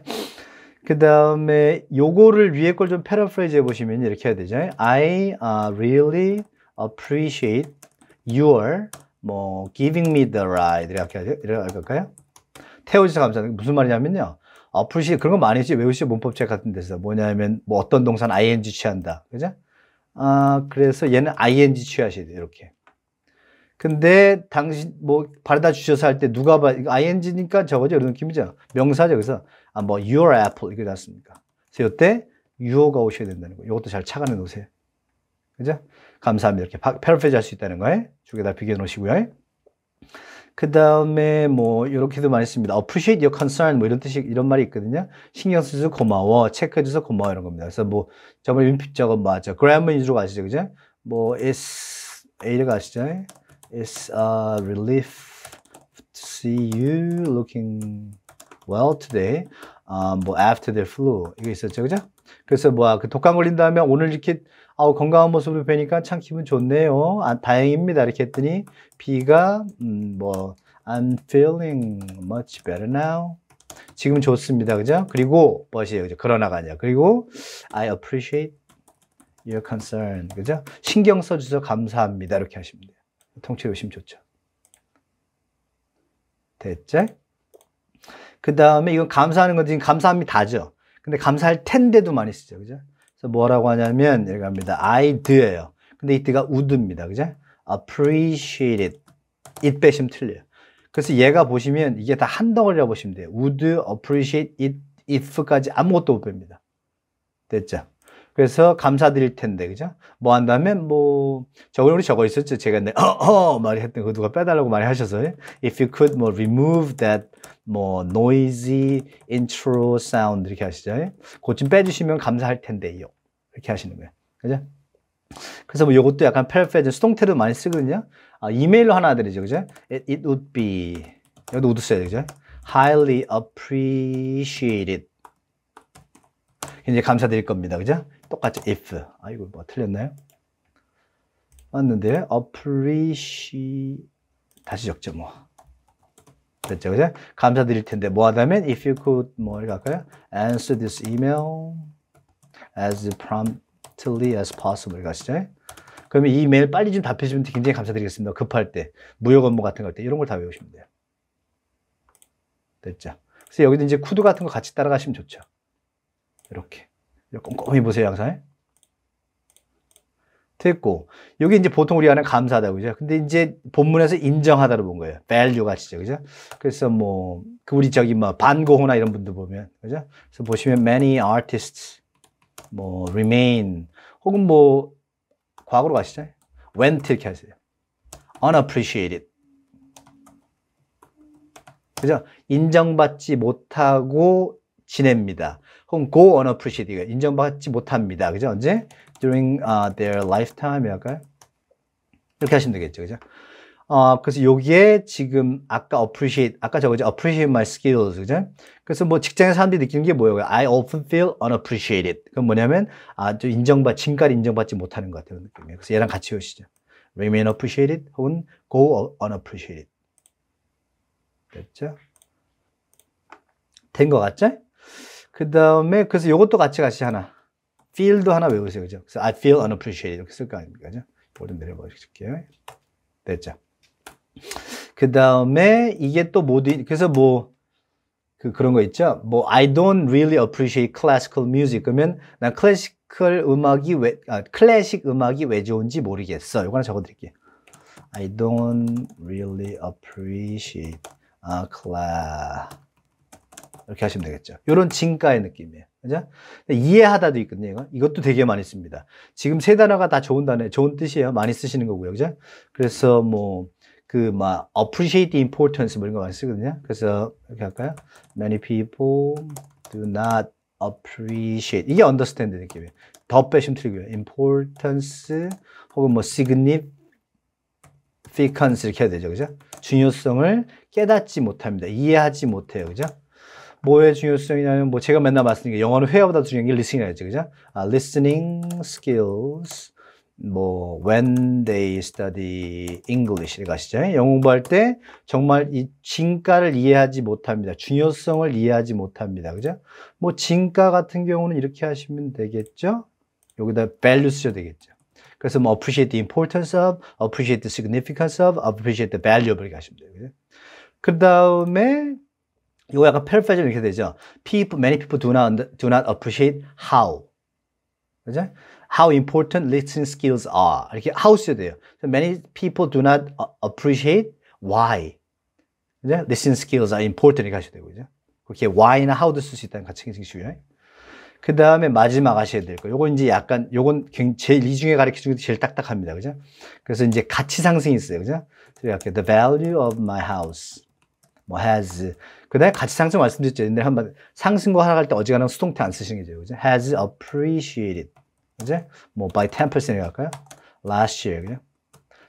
그 다음에 요거를 위에 걸 좀 패러프레이즈 해보시면 이렇게 해야 되죠. I really appreciate your 뭐 giving me the ride 이렇게 할까요? 태워주셔서 감사합니다. 무슨 말이냐면요. appreciate 그런 거 많이 외우시죠. 문법책 같은 데서 뭐냐면 뭐 어떤 동사는 ing 취한다. 그죠? 그래서 얘는 ing 취하셔야 돼요. 이렇게. 근데 당신 뭐 바래다 주셔서 할 때 누가 이거 ing니까 저거죠. 이런 느낌이죠. 명사죠. 그래서 뭐 your apple 이게 났습니까? 그래서 이때 you가 오셔야 된다는 거예요. 이것도 잘 착안해 놓으세요. 그죠? 감사합니다. 이렇게 패러프레이즈 할 수 있다는 거예요. 두 개 다 비교해 놓으시고요. 그 다음에 뭐 이렇게도 많이 씁니다. appreciate your concern 뭐 이런 뜻이 이런 말이 있거든요. 신경 써줘서 고마워, 체크해줘서 고마워 이런 겁니다. 그래서 뭐 저번에 저거 맞죠? grammar 위주로 가시죠, 그죠? 뭐 it's A를 가시죠. It's a relief to see you looking well today. 뭐 after the flu 이거 있었죠, 그죠? 그래서 뭐 그 독감 걸린 다음에 오늘 이렇게 건강한 모습을 뵈니까 참 기분 좋네요. 다행입니다. 이렇게 했더니 B가 뭐 I'm feeling much better now. 지금 좋습니다. 그죠? 그리고 뭐시에요? 그죠? 그러나가 아니야. 그리고 I appreciate your concern. 그죠? 신경 써주셔서 감사합니다. 이렇게 하시면 돼요. 통째로 오시면 좋죠. 됐죠? 그 다음에 이건 감사하는 건 지금 감사합니다죠. 근데 감사할 텐데도 많이 쓰죠. 그죠? 그래서 뭐라고 하냐면, 여기 갑니다. I'd예요. 근데 이때가 would입니다. 그죠? appreciate it. it 빼시면 틀려요. 그래서 얘가 보시면 이게 다 한 덩어리라고 보시면 돼요. would appreciate it if까지 아무것도 못 뺍니다. 됐죠? 그래서 감사드릴 텐데, 그죠? 뭐 한다면, 뭐, 우리 저거 있었죠? 제가 말이 했던 거 누가 빼달라고 많이 하셔서, if you could 뭐 remove that 뭐 noisy intro sound 이렇게 하시죠? 그거 좀 빼주시면 감사할 텐데요. 이렇게 하시는 거예요. 그죠? 그래서 뭐 요것도 약간 패러프레이즈 수동태도 많이 쓰거든요. 이메일로 하나 드리죠. 그죠? It would be, 여기도 would 써야 되죠? highly appreciated. 이제 감사드릴 겁니다. 그죠? 똑같죠? if. 이거 뭐 틀렸나요? 맞는데 appreciate 다시 적죠 뭐. 됐죠? 그죠? 감사드릴 텐데 뭐 하다면 if you could 뭐 이렇게 할까요? answer this email as promptly as possible 이렇게 하시죠? 그러면 이 이메일 빨리 좀 답해 주시면 굉장히 감사드리겠습니다. 급할 때, 무역 업무 같은 거 할 때 이런 걸 다 외우시면 돼요. 됐죠? 그래서 여기도 이제 쿠드 같은 거 같이 따라가시면 좋죠. 이렇게 꼼꼼히 보세요 항상. 됐고 여기 이제 보통 우리가 하는 감사하다 그죠? 근데 이제 본문에서 인정하다로 본 거예요. value 가치죠, 그죠? 그래서 뭐 그 우리 저기 뭐 반고흐나 이런 분들 보면 그죠? 그래서 보시면 many artists 뭐 remain 혹은 뭐 과거로 가시죠. went 이렇게 하세요. unappreciated 그죠? 인정받지 못하고 지냅니다. 혹은 go unappreciated 인정받지 못합니다. 그죠? 언제? during their lifetime 할까요? 이렇게 하시면 되겠죠. 그죠? 그래서 여기에 지금 아까 appreciate 아까 저거죠. appreciate my skills. 그죠? 그래서 뭐 직장에 사람들이 느끼는 게 뭐예요? I often feel unappreciated. 그건 뭐냐면 좀 지금까지 인정받지 못하는 것 같아요. 느낌이에요. 그래서 얘랑 같이 오시죠. remain appreciated 혹은 go unappreciated. 됐죠? 된 것 같죠? 그 다음에 그래서 이것도 같이 하나 feel도 하나 외우세요. 그죠? 그래서 I feel unappreciated 이렇게 쓸 거 아닙니까? 그죠? 이걸 좀 내려보실게요. 됐죠? 그 다음에 이게 또 그래서 뭐 그런 거 있죠? 뭐 I don't really appreciate classical music 그러면 난 클래식 음악이 왜 좋은지 모르겠어. 이거 하나 적어드릴게요. I don't really appreciate 이렇게 하시면 되겠죠. 이런 진가의 느낌이에요. 그죠? 이해하다도 있거든요. 이것도 되게 많이 씁니다. 지금 세 단어가 다 좋은 단어예요. 좋은 뜻이에요. 많이 쓰시는 거고요. 그죠? 그래서 뭐, appreciate the importance 뭐 이런 거 많이 쓰거든요. 그래서 이렇게 할까요? Many people do not appreciate. 이게 understand 느낌이에요. 더 빼시면 틀리고요. importance 혹은 뭐 significance 이렇게 해야 되죠. 그죠? 중요성을 깨닫지 못합니다. 이해하지 못해요. 그죠? 뭐의 중요성이냐면 뭐 제가 맨날 말씀드린 게 영어는 회화보다 중요한 게 listening이라고 했죠. 그죠? listening skills 뭐 when they study English를 가시죠. 영어 공부할 때 정말 이 진가를 이해하지 못합니다. 중요성을 이해하지 못합니다. 그죠? 뭐 진가 같은 경우는 이렇게 하시면 되겠죠. 여기다 value 쓰셔도 되겠죠. 그래서 뭐 appreciate the importance of, appreciate the significance of, appreciate the value of 이렇게 하시면 돼요. 그죠? 그 다음에 이거 약간 paraphrase 이렇게 되죠. Many people do not appreciate how. 그죠? How important listening skills are. 이렇게 how 써야 돼요. So many people do not appreciate why. 그죠? Listening skills are important 이렇게 하셔야 되고, 그죠? 그렇게 why나 how도 쓸 수 있다는 같이 생기시고요. 그 다음에 마지막 하셔야 될 거. 요건 이제 약간, 요건 제일 이 중에 가르쳐 준 게 제일 딱딱합니다. 그죠? 그래서 이제 가치 상승이 있어요. 그죠? 이렇게 the value of my house. 뭐 has. 그 다음에 가치 상승 말씀드렸죠. 근데 한번 상승과 하락할 때 어지간하면 수동태 안 쓰시는 게 좋아요. 그죠? has appreciated. 그죠? 뭐 by 10% 할까요? last year. 그죠?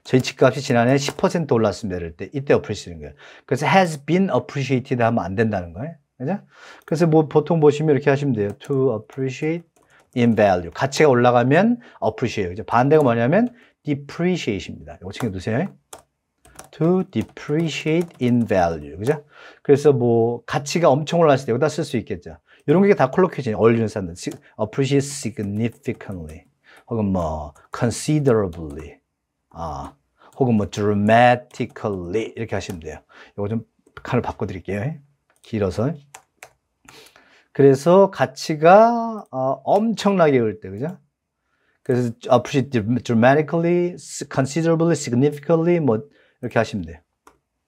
저희 집값이 지난해 10% 올랐습니다. 이럴 때 이때 appreciate인 거예요. 그래서 has been appreciated 하면 안 된다는 거예요. 그죠? 그래서 뭐 보통 보시면 이렇게 하시면 돼요. to appreciate in value. 가치가 올라가면 appreciate. 그죠? 반대가 뭐냐면 depreciate입니다. 이거 챙겨두세요. to depreciate in value. 그죠? 그래서 뭐 가치가 엄청 올랐을 때 여기다 쓸 수 있겠죠. 이런 게 다 콜로케이션이 어울리는 사람들. appreciate significantly. 혹은 뭐 considerably. 혹은 뭐 dramatically 이렇게 하시면 돼요. 이거 좀 칸을 바꿔드릴게요. 길어서. 그래서 가치가 엄청나게 올 때, 그죠? 그래서 appreciate dramatically, considerably, significantly 뭐 이렇게 하시면 돼요.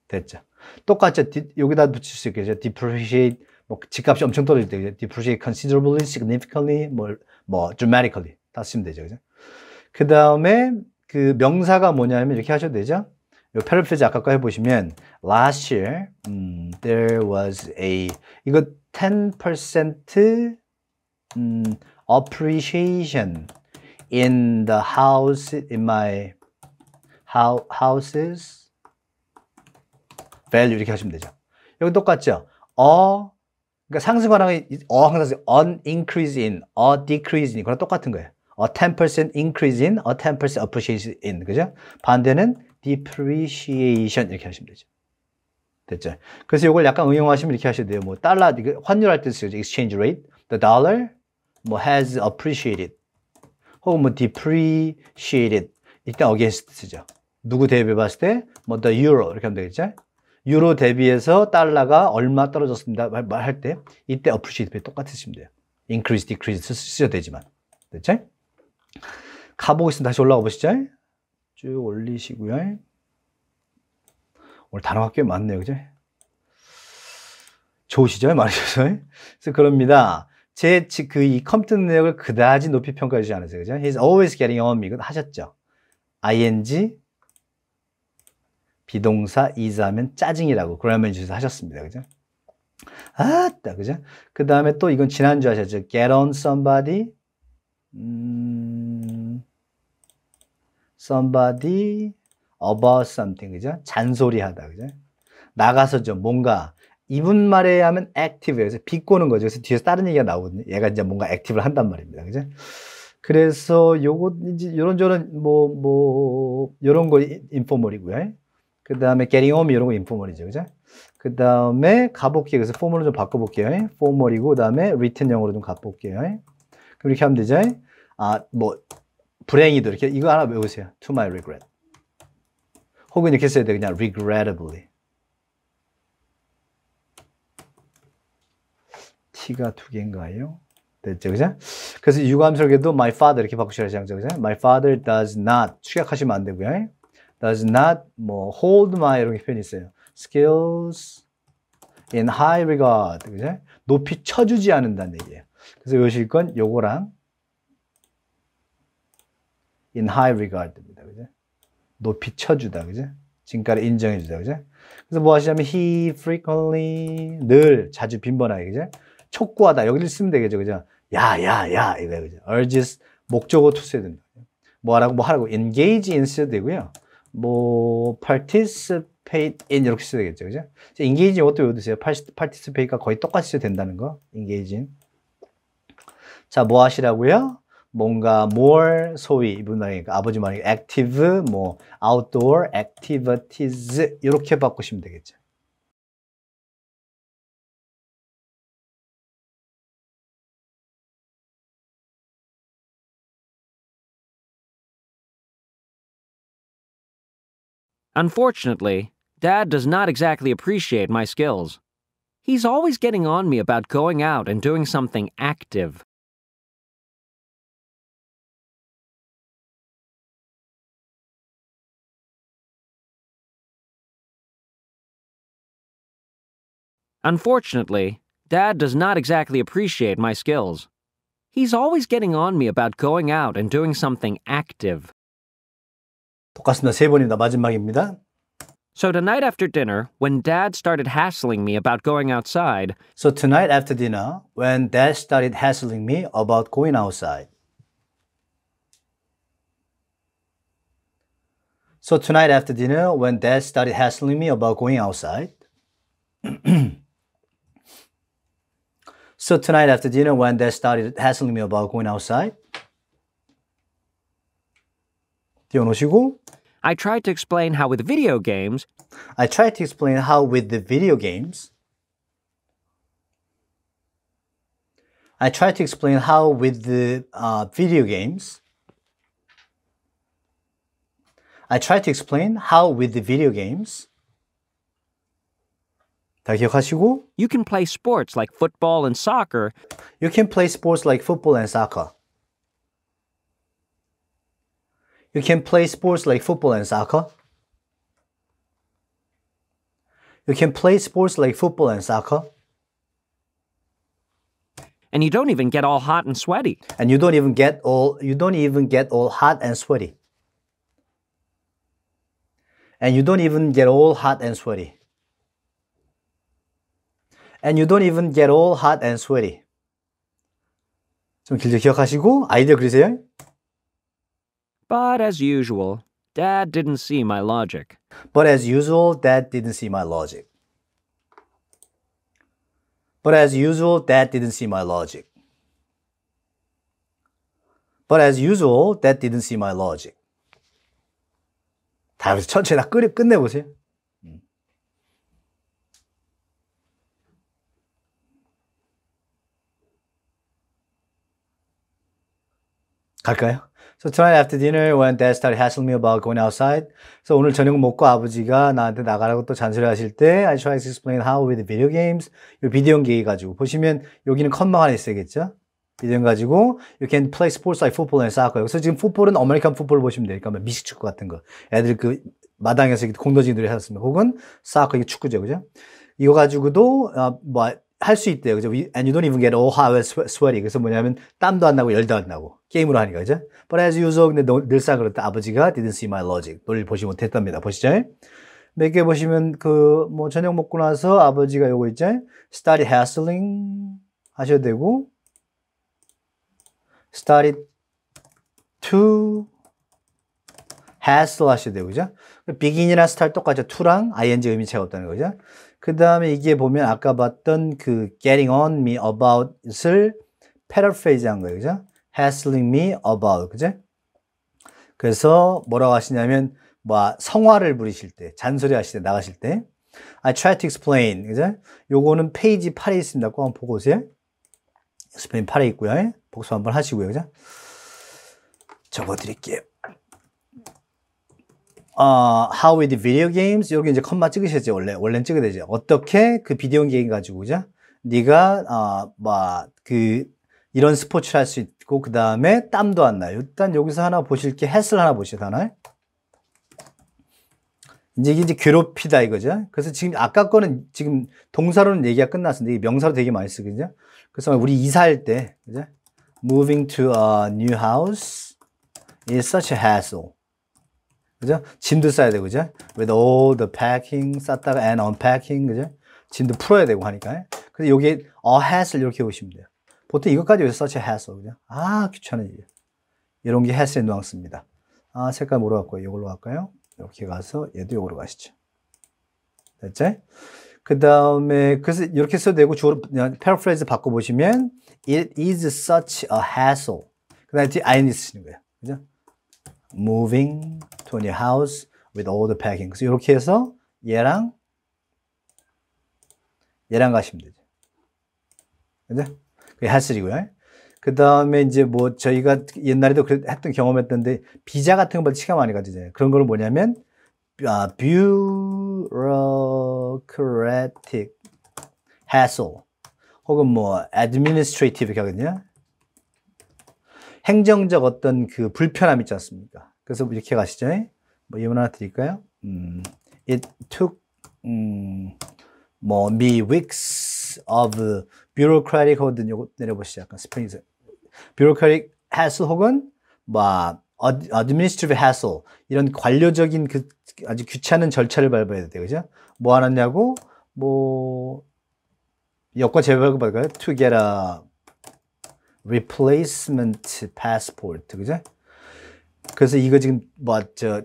됐죠? 똑같죠? 여기다 붙일 수 있겠죠? depreciate, 뭐 집값이 엄청 떨어질 때, 그죠? depreciate considerably, significantly, 뭐 dramatically 다 쓰면 되죠, 그죠? 그 다음에 그 명사가 뭐냐면 이렇게 하셔도 되죠? 요 패러프레이즈 아까 거 해보시면 last year there was a 이거 10% appreciation in the house in my houses value 이렇게 하시면 되죠. 여기 똑같죠? 그러니까 상승하락이 항상 an increase in, a decrease in 그랑 똑같은 거예요. A 10% increase in, a 10% appreciation in. 그죠? 반대는 depreciation 이렇게 하시면 되죠. 됐죠? 그래서 이걸 약간 응용하시면 이렇게 하셔야 돼요. 뭐 달러 환율할 때 쓰죠. exchange rate. The dollar 뭐 has appreciated. 혹은 뭐 depreciated. 일단 against 쓰죠. 누구 대비해 봤을 때 뭐 the euro 이렇게 하면 되겠죠? 유로 대비해서 달러가 얼마 떨어졌습니다. 할 때 이때 appreciate 똑같이 쓰시면 돼요. increase, decrease 쓰셔도 되지만. 됐죠? 가보겠습니다. 다시 올라가 보시죠. 쭉 올리시고요. 오늘 단어가 꽤 많네요. 그죠? 좋으시죠? 많으셔서. 그래서 그럽니다. 이 컴퓨터 능력을 그다지 높이 평가해 주지 않으세요. 그죠? He's always getting on me. 이거 하셨죠? ing, 비동사, is 하면 짜증이라고 그러면 주셔서 하셨습니다. 그죠? 아따, 그죠? 그 다음에 또 이건 지난주 하셨죠? Get on somebody. somebody about something, 그죠? 잔소리하다, 그죠? 나가서 좀 뭔가 이분 말에 하면 active예요. 그래서 비꼬는 거죠. 그래서 뒤에서 다른 얘기가 나오거든요. 얘가 이제 뭔가 액티브를 한단 말입니다, 그죠? 그래서 요거 이제 요런저런 요런 거 인포멀이고요. 그 다음에 getting home 이런 거 인포멀이죠, 그죠? 그 다음에 가볼게요. 그래서 포멀로 좀 바꿔볼게요. 포멀이고, 그 다음에 written 영어로 좀 가볼게요. 그럼 이렇게 하면 되죠? 불행히도 이렇게, 이거 하나 외우세요. To my regret. 혹은 이렇게 써야 돼. 그냥 regrettably. T가 두 개인가요? 됐죠, 그죠? 그래서 유감스럽게도 my father 이렇게 바꾸셔야죠, 그죠? My father does not, 축약하시면 안 되고요. does not, hold my 이런 게 표현이 있어요. skills in high regard, 그죠? 높이 쳐주지 않는다는 얘기예요. 그래서 외우실 건 요거랑 in high regard입니다. 그죠? 높이 쳐주다. 그죠? 진가를 인정해주다. 그죠? 그래서 뭐 하시냐면 he frequently 늘 자주 빈번하게. 그죠? 촉구하다. 여기를 쓰면 되겠죠. 그죠? 야 이거예요. 그죠? urges 목적어 to 써야 됩니다. 뭐 하라고 engage in 써도 되고요. participate in 이렇게 써야 되겠죠. 그죠? engage in 이것도 외워두세요. participate가 거의 똑같이 써도 된다는 거. engage in. 자, 뭐 하시라고요? 뭔가 more 소위 이분 말이니까 아버지 말이니까 active 뭐 outdoor activities 이렇게 바꾸시면 되겠죠. Unfortunately, Dad does not exactly appreciate my skills. He's always getting on me about going out and doing something active. Unfortunately, Dad does not exactly appreciate my skills. He's always getting on me about going out and doing something active. 똑같습니다. 세 번입니다. 마지막입니다. So tonight after dinner, when Dad started hassling me about going outside, So tonight after dinner, when Dad started hassling me about going outside. So tonight after dinner, when Dad started hassling me about going outside. So tonight after dinner, when Dad started hassling me about going outside. 띄워놓으시고 I tried to explain how with video games, I tried to explain how with the video games. I tried to explain how with the video games. I tried to explain how with the video games. 다 기억하시고 you can play sports like football and soccer, You can play sports like football and soccer. You can play sports like football and soccer. You can play sports like football and soccer. and you don't even get all hot and sweaty. And you don't even get all hot and sweaty. And you don't even get all hot and sweaty. And you don't even get all hot and sweaty. 좀 길게 기억하시고 아이디어 그리세요. But as usual, Dad didn't see my logic. But as usual, Dad didn't see my logic. But as usual, Dad didn't see my logic. But as usual, Dad didn't see my logic. 다 여기서 천천히 다 끝내보세요. 갈까요? So tonight after dinner, when Dad started hassling me about going outside. So 오늘 저녁 먹고 아버지가 나한테 나가라고 또 잔소리하실 때, I tried to explain how with video games. 이 비디오 게임 가지고 보시면 여기는 컴마가 하나 있어야겠죠? 비디오 가지고 you can play sports like football and soccer. 여기서 지금 풋볼은 아메리칸 풋볼 보시면 돼요. 그러니까 미식축구 같은 거. 애들 그 마당에서 공 던지는 놀이 하셨습니다. 혹은 soccer 이게 축구죠, 그죠? 이거 가지고도 할 수 있대요. 그죠? And you don't even get all hot and sweaty. 그래서 뭐냐면 땀도 안 나고 열도 안 나고 게임으로 하니까, 그죠? But as usual, 근데 늘상 그렇다. 아버지가 didn't see my logic. 논리를 보지 못했답니다. 보시죠? 몇 개 보시면 저녁 먹고 나서 아버지가 요거 있죠? started hassling 하셔도 되고 started to hassle 하셔도 되고, 그죠? begin이나 start 똑같죠? to랑 ing 의미 차이가 없다는 거죠? 그 다음에 이게 보면 아까 봤던 그 getting on me about을 paraphrase 한 거예요. 그죠? hassling me about. 그죠? 그래서 뭐라고 하시냐면, 성화를 부리실 때, 잔소리 하실 때, 나가실 때. I try to explain. 그죠? 요거는 페이지 8에 있습니다. 꼭 한번 보고 오세요. 스페인 8에 있고요. 복습 한번 하시고요. 그죠? 적어 드릴게요. how with video games 여기 이제 컴마 찍으셨죠. 원래는 찍어야 되죠. 어떻게 그 비디오 게임 가지고, 그죠? 네가 이런 스포츠를 할 수 있고 그 다음에 땀도 안 나요. 일단 여기서 하나 보실 게 hassle 하나 보시죠. 하나. 이제 괴롭히다 이거죠. 그래서 지금 아까 거는 지금 동사로는 얘기가 끝났습니다. 이게 명사로 되게 많이 쓰거든요. 그래서 우리 이사할 때, 그죠? Moving to a new house is such a hassle. 그죠? 짐도 싸야 되고, 그죠? With all the packing, 쌌다가 and unpacking, 그죠? 짐도 풀어야 되고 하니까. 그래서 여기에 a hassle 이렇게 보시면 돼요. 보통 이것까지 여기서 such a hassle, 그죠? 귀찮은 일이에요. 이런 게 hassle의 뉘앙스입니다. 색깔 뭐로 갈까요? 이걸로 갈까요? 이렇게 가서 얘도 이걸로 가시죠. 됐죠? 그 다음에, 그래서 이렇게 써도 되고, 주어로 paraphrase 바꿔보시면, it is such a hassle. 그 다음에 뒤에 ing 쓰시는 거예요. 그죠? moving to a new house with all the packing. 그래서 이렇게 해서 얘랑 가시면 되죠. 그죠? 그게 has-이고요. 그 다음에 이제 뭐 저희가 옛날에도 했던 경험했던데 비자 같은 거 볼 때 시간 많이 가지잖아요. 그런 거는 뭐냐면 bureaucratic hassle 혹은 뭐 administrative 이렇게 하거든요. 행정적 어떤 그 불편함 있지 않습니까? 그래서 이렇게 가시죠. 뭐 예문 하나 드릴까요? It took 뭐 me weeks of bureaucratic 혹은 요거 내려보시죠. 약간 스페인에서 bureaucratic hassle 혹은 뭐 administrative hassle 이런 관료적인 그 아주 귀찮은 절차를 밟아야 돼요. 그죠? 뭐 하느냐고 뭐 여권 제외하고 볼까요? To get a replacement passport. 그죠? 그래서 이거 지금 뭐 저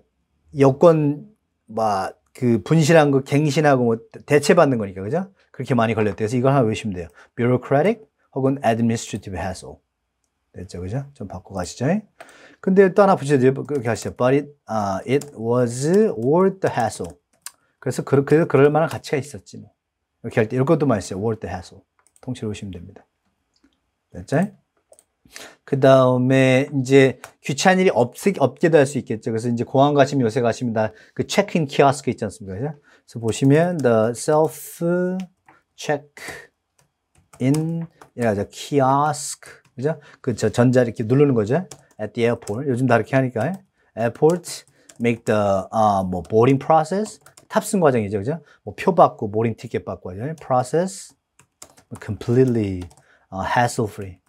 여권 뭐 그 분실한 거 갱신하고 뭐 대체받는 거니까 그죠? 그렇게 많이 걸렸대요. 그래서 이걸 하나 외우시면 돼요. bureaucratic 혹은 administrative hassle. 됐죠, 그죠? 좀 바꿔 가시죠. 근데 또 하나 붙여줘요. 그렇게 하시죠. But it was worth the hassle. 그래서 그럴 만한 가치가 있었지 뭐. 이렇게 할 때 이런 것도 많이 써요. worth the hassle. 통째로 오시면 됩니다. 됐죠? 그 다음에 이제 귀찮은 일이 없게도 할 수 있겠죠. 그래서 이제 공항 가시면 요새 가시면 다 그 체크인 키오스크 있지 않습니까? 그죠? 그래서 보시면 the self check-in 이라죠. 키오스크. 그죠? 그 전자 이렇게 누르는 거죠. at the airport. 요즘 다 이렇게 하니까. airport make the 뭐 boarding process 탑승 과정이죠. 그죠? 뭐 표 받고 boarding ticket 받고 하죠. process completely hassle free.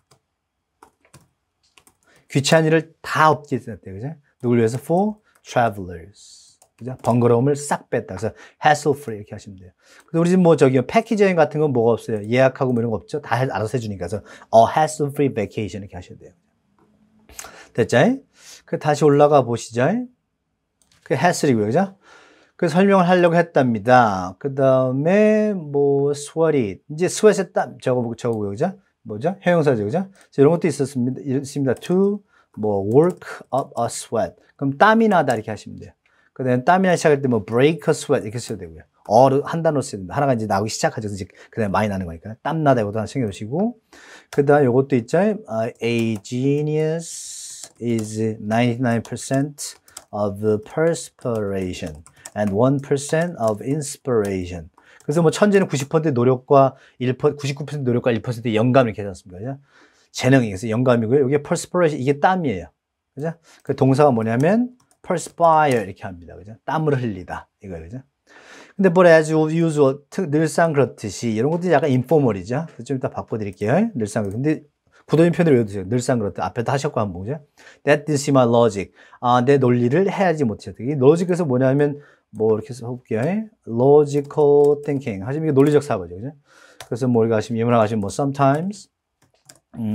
귀찮은 일을 다 없게 했대요. 그죠? 누굴 위해서? for travelers. 그죠? 번거로움을 싹 뺐다. 그래서 hassle free 이렇게 하시면 돼요. 그래서 우리 집 뭐 저기 패키지 여행 같은 건 뭐가 없어요. 예약하고 뭐 이런 거 없죠. 다 알아서 해주니까. 그래서 hassle free vacation 이렇게 하셔야 돼요. 됐죠? 그 다시 올라가 보시죠. 그 hassle이고요. 그죠? 그 설명을 하려고 했답니다. 그 다음에 뭐 sweaty. 이제 sweat의 땀 저거고요. 그죠? 뭐죠? 형용사죠. 그죠? 이런 것도 있습니다. to 뭐 work up a sweat. 그럼 땀이 나다 이렇게 하시면 돼요. 그 다음에 땀이 나기 시작할 때 뭐 break a sweat 이렇게 써도 되고요. 한 단어 써야 됩니다. 하나가 이제 나오기 시작하죠. 이제 그 다음에 많이 나는 거니까. 땀 나다 이것도 하나 챙겨주시고. 그 다음에 요것도 있죠. A genius is 99% of perspiration and 1% of inspiration. 그래서 뭐 천재는 90% 노력과 99% 노력과 1% 영감 이렇게 하지 않습니까? 재능이 그래서 영감이고요. 이게 perspiration 이게 땀이에요. 그죠? 그 동사가 뭐냐면 perspire 이렇게 합니다. 그죠? 땀을 흘리다 이거예요. 그죠? 근데 but as usual 늘상 그렇듯이 이런 것도 약간 informal이죠. 좀 이따 바꿔 드릴게요. 늘상 근데 부도인 표현을 외워두세요. 늘상 그렇듯 앞에도 하셨고 한번 보죠. That is my logic. 내 논리를 해야지 못했다. 이 logic에서 뭐냐면 뭐 이렇게 써볼게요. logical thinking. 하시면 이게 논리적 사고죠. 그죠? 그래서 뭐 우리가 하시면 예문학 하시면 뭐 sometimes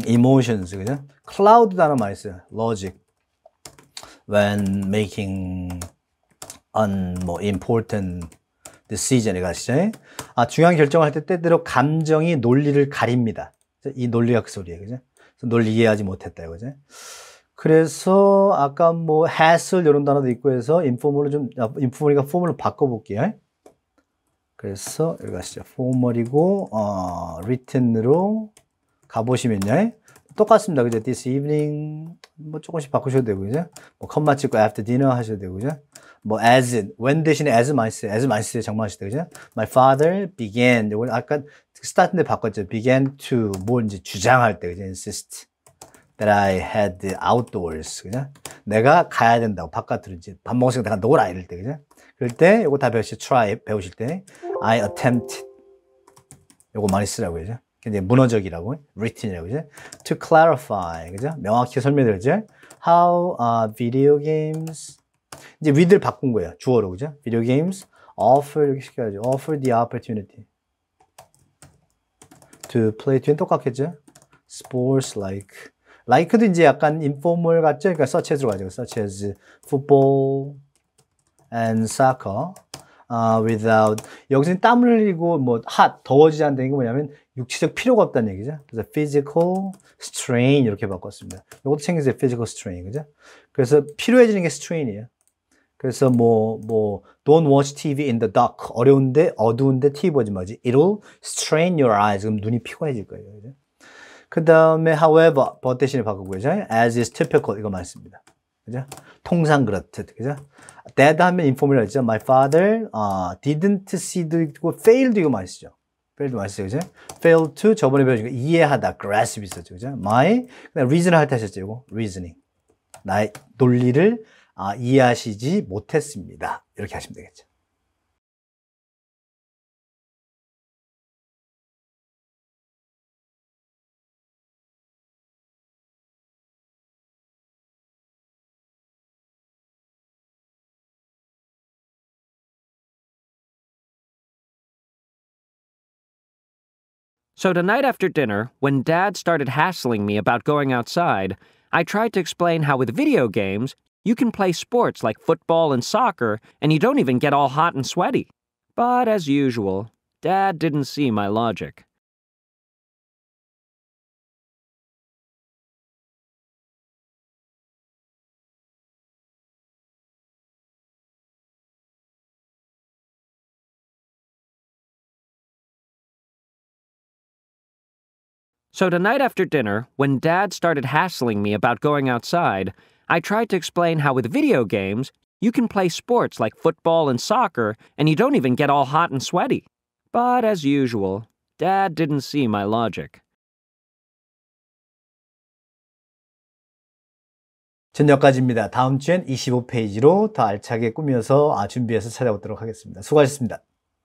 emotions. 그죠? cloud 단어 많이 써요. logic. when making 뭐 important decision. 이거 아시죠? 중요한 결정을 할 때 때때로 감정이 논리를 가립니다. 이 논리학 소리예요. 그죠? 그래서 논리 이해하지 못했다. 그죠? 그래서 아까 뭐 hassle 이런 단어도 있고 해서 informal이가 formal로 바꿔볼게요. 그래서 여기 가시죠. formal이고 written으로 가보시면요. 똑같습니다. 그죠? this evening 뭐 조금씩 바꾸셔도 되고 그죠? 뭐 컴마 찍고 after dinner 하셔도 되고 그죠? 뭐 as when 대신에 as 많이 써요. as 많이 써요. 정말 하시죠. 그죠? My father began 이거 아까 스타트인데 바꿨죠. began to 뭘 이제 주장할 때 그죠? insist that I had outdoors. 그죠? 내가 가야 된다고 바깥으로 이제 밥 먹으니까 내가 놀아 이럴 때 그죠? 그럴 때 이거 다 배우실 배우실 때 I attempted 이거 많이 쓰라고 그죠? 근데 문어적이라고 written이라고 그죠? To clarify 그죠? 명확히 설명드렸죠? How video games 이제 with를 바꾼 거예요. 주어로 그죠? Video games offer 이렇게 시켜야죠. Offer the opportunity to play 뒤엔 똑같겠죠? Sports like도 이제 약간 informal 같죠? 그러니까 such as로 가죠. Such as football and soccer without. 여기서는 땀을 흘리고 뭐 hot, 더워지지 않다는 게 뭐냐면 육체적 필요가 없다는 얘기죠. 그래서 physical strain 이렇게 바꿨습니다. 이것도 챙기세요. physical strain. 그죠? 그래서 필요해지는 게 strain이에요. 그래서 don't watch TV in the dark. 어려운데 어두운데 TV 보지 마지. It'll strain your eyes. 그럼 눈이 피곤해질 거예요. 그죠? 그 다음에 however, but 대신에 바꾸고요. as is typical 이거 많습니다. 그죠? 통상 그렇듯. 그죠? that 하면 inform이라고 했죠. My father didn't see도 있고 fail도 이거 많이 쓰죠. fail도 많이 쓰죠. 그죠? fail to 저번에 배워준 거 이해하다. grasp 있었죠. 그죠? my 그다음 reason 할 때 하셨죠. 이거 reasoning. 나의 논리를 이해하시지 못했습니다. 이렇게 하시면 되겠죠. So tonight after dinner, when Dad started hassling me about going outside, I tried to explain how with video games, you can play sports like football and soccer, and you don't even get all hot and sweaty. But as usual, Dad didn't see my logic. So tonight after dinner, when Dad started hassling me about going outside, I tried to explain how with video games, you can play sports like football and soccer, and you don't even get all hot and sweaty. But as usual, Dad didn't see my logic. 전 여기까지입니다. 다음 주엔 25페이지로 더 알차게 꾸며서 준비해서 찾아오도록 하겠습니다. 수고하셨습니다.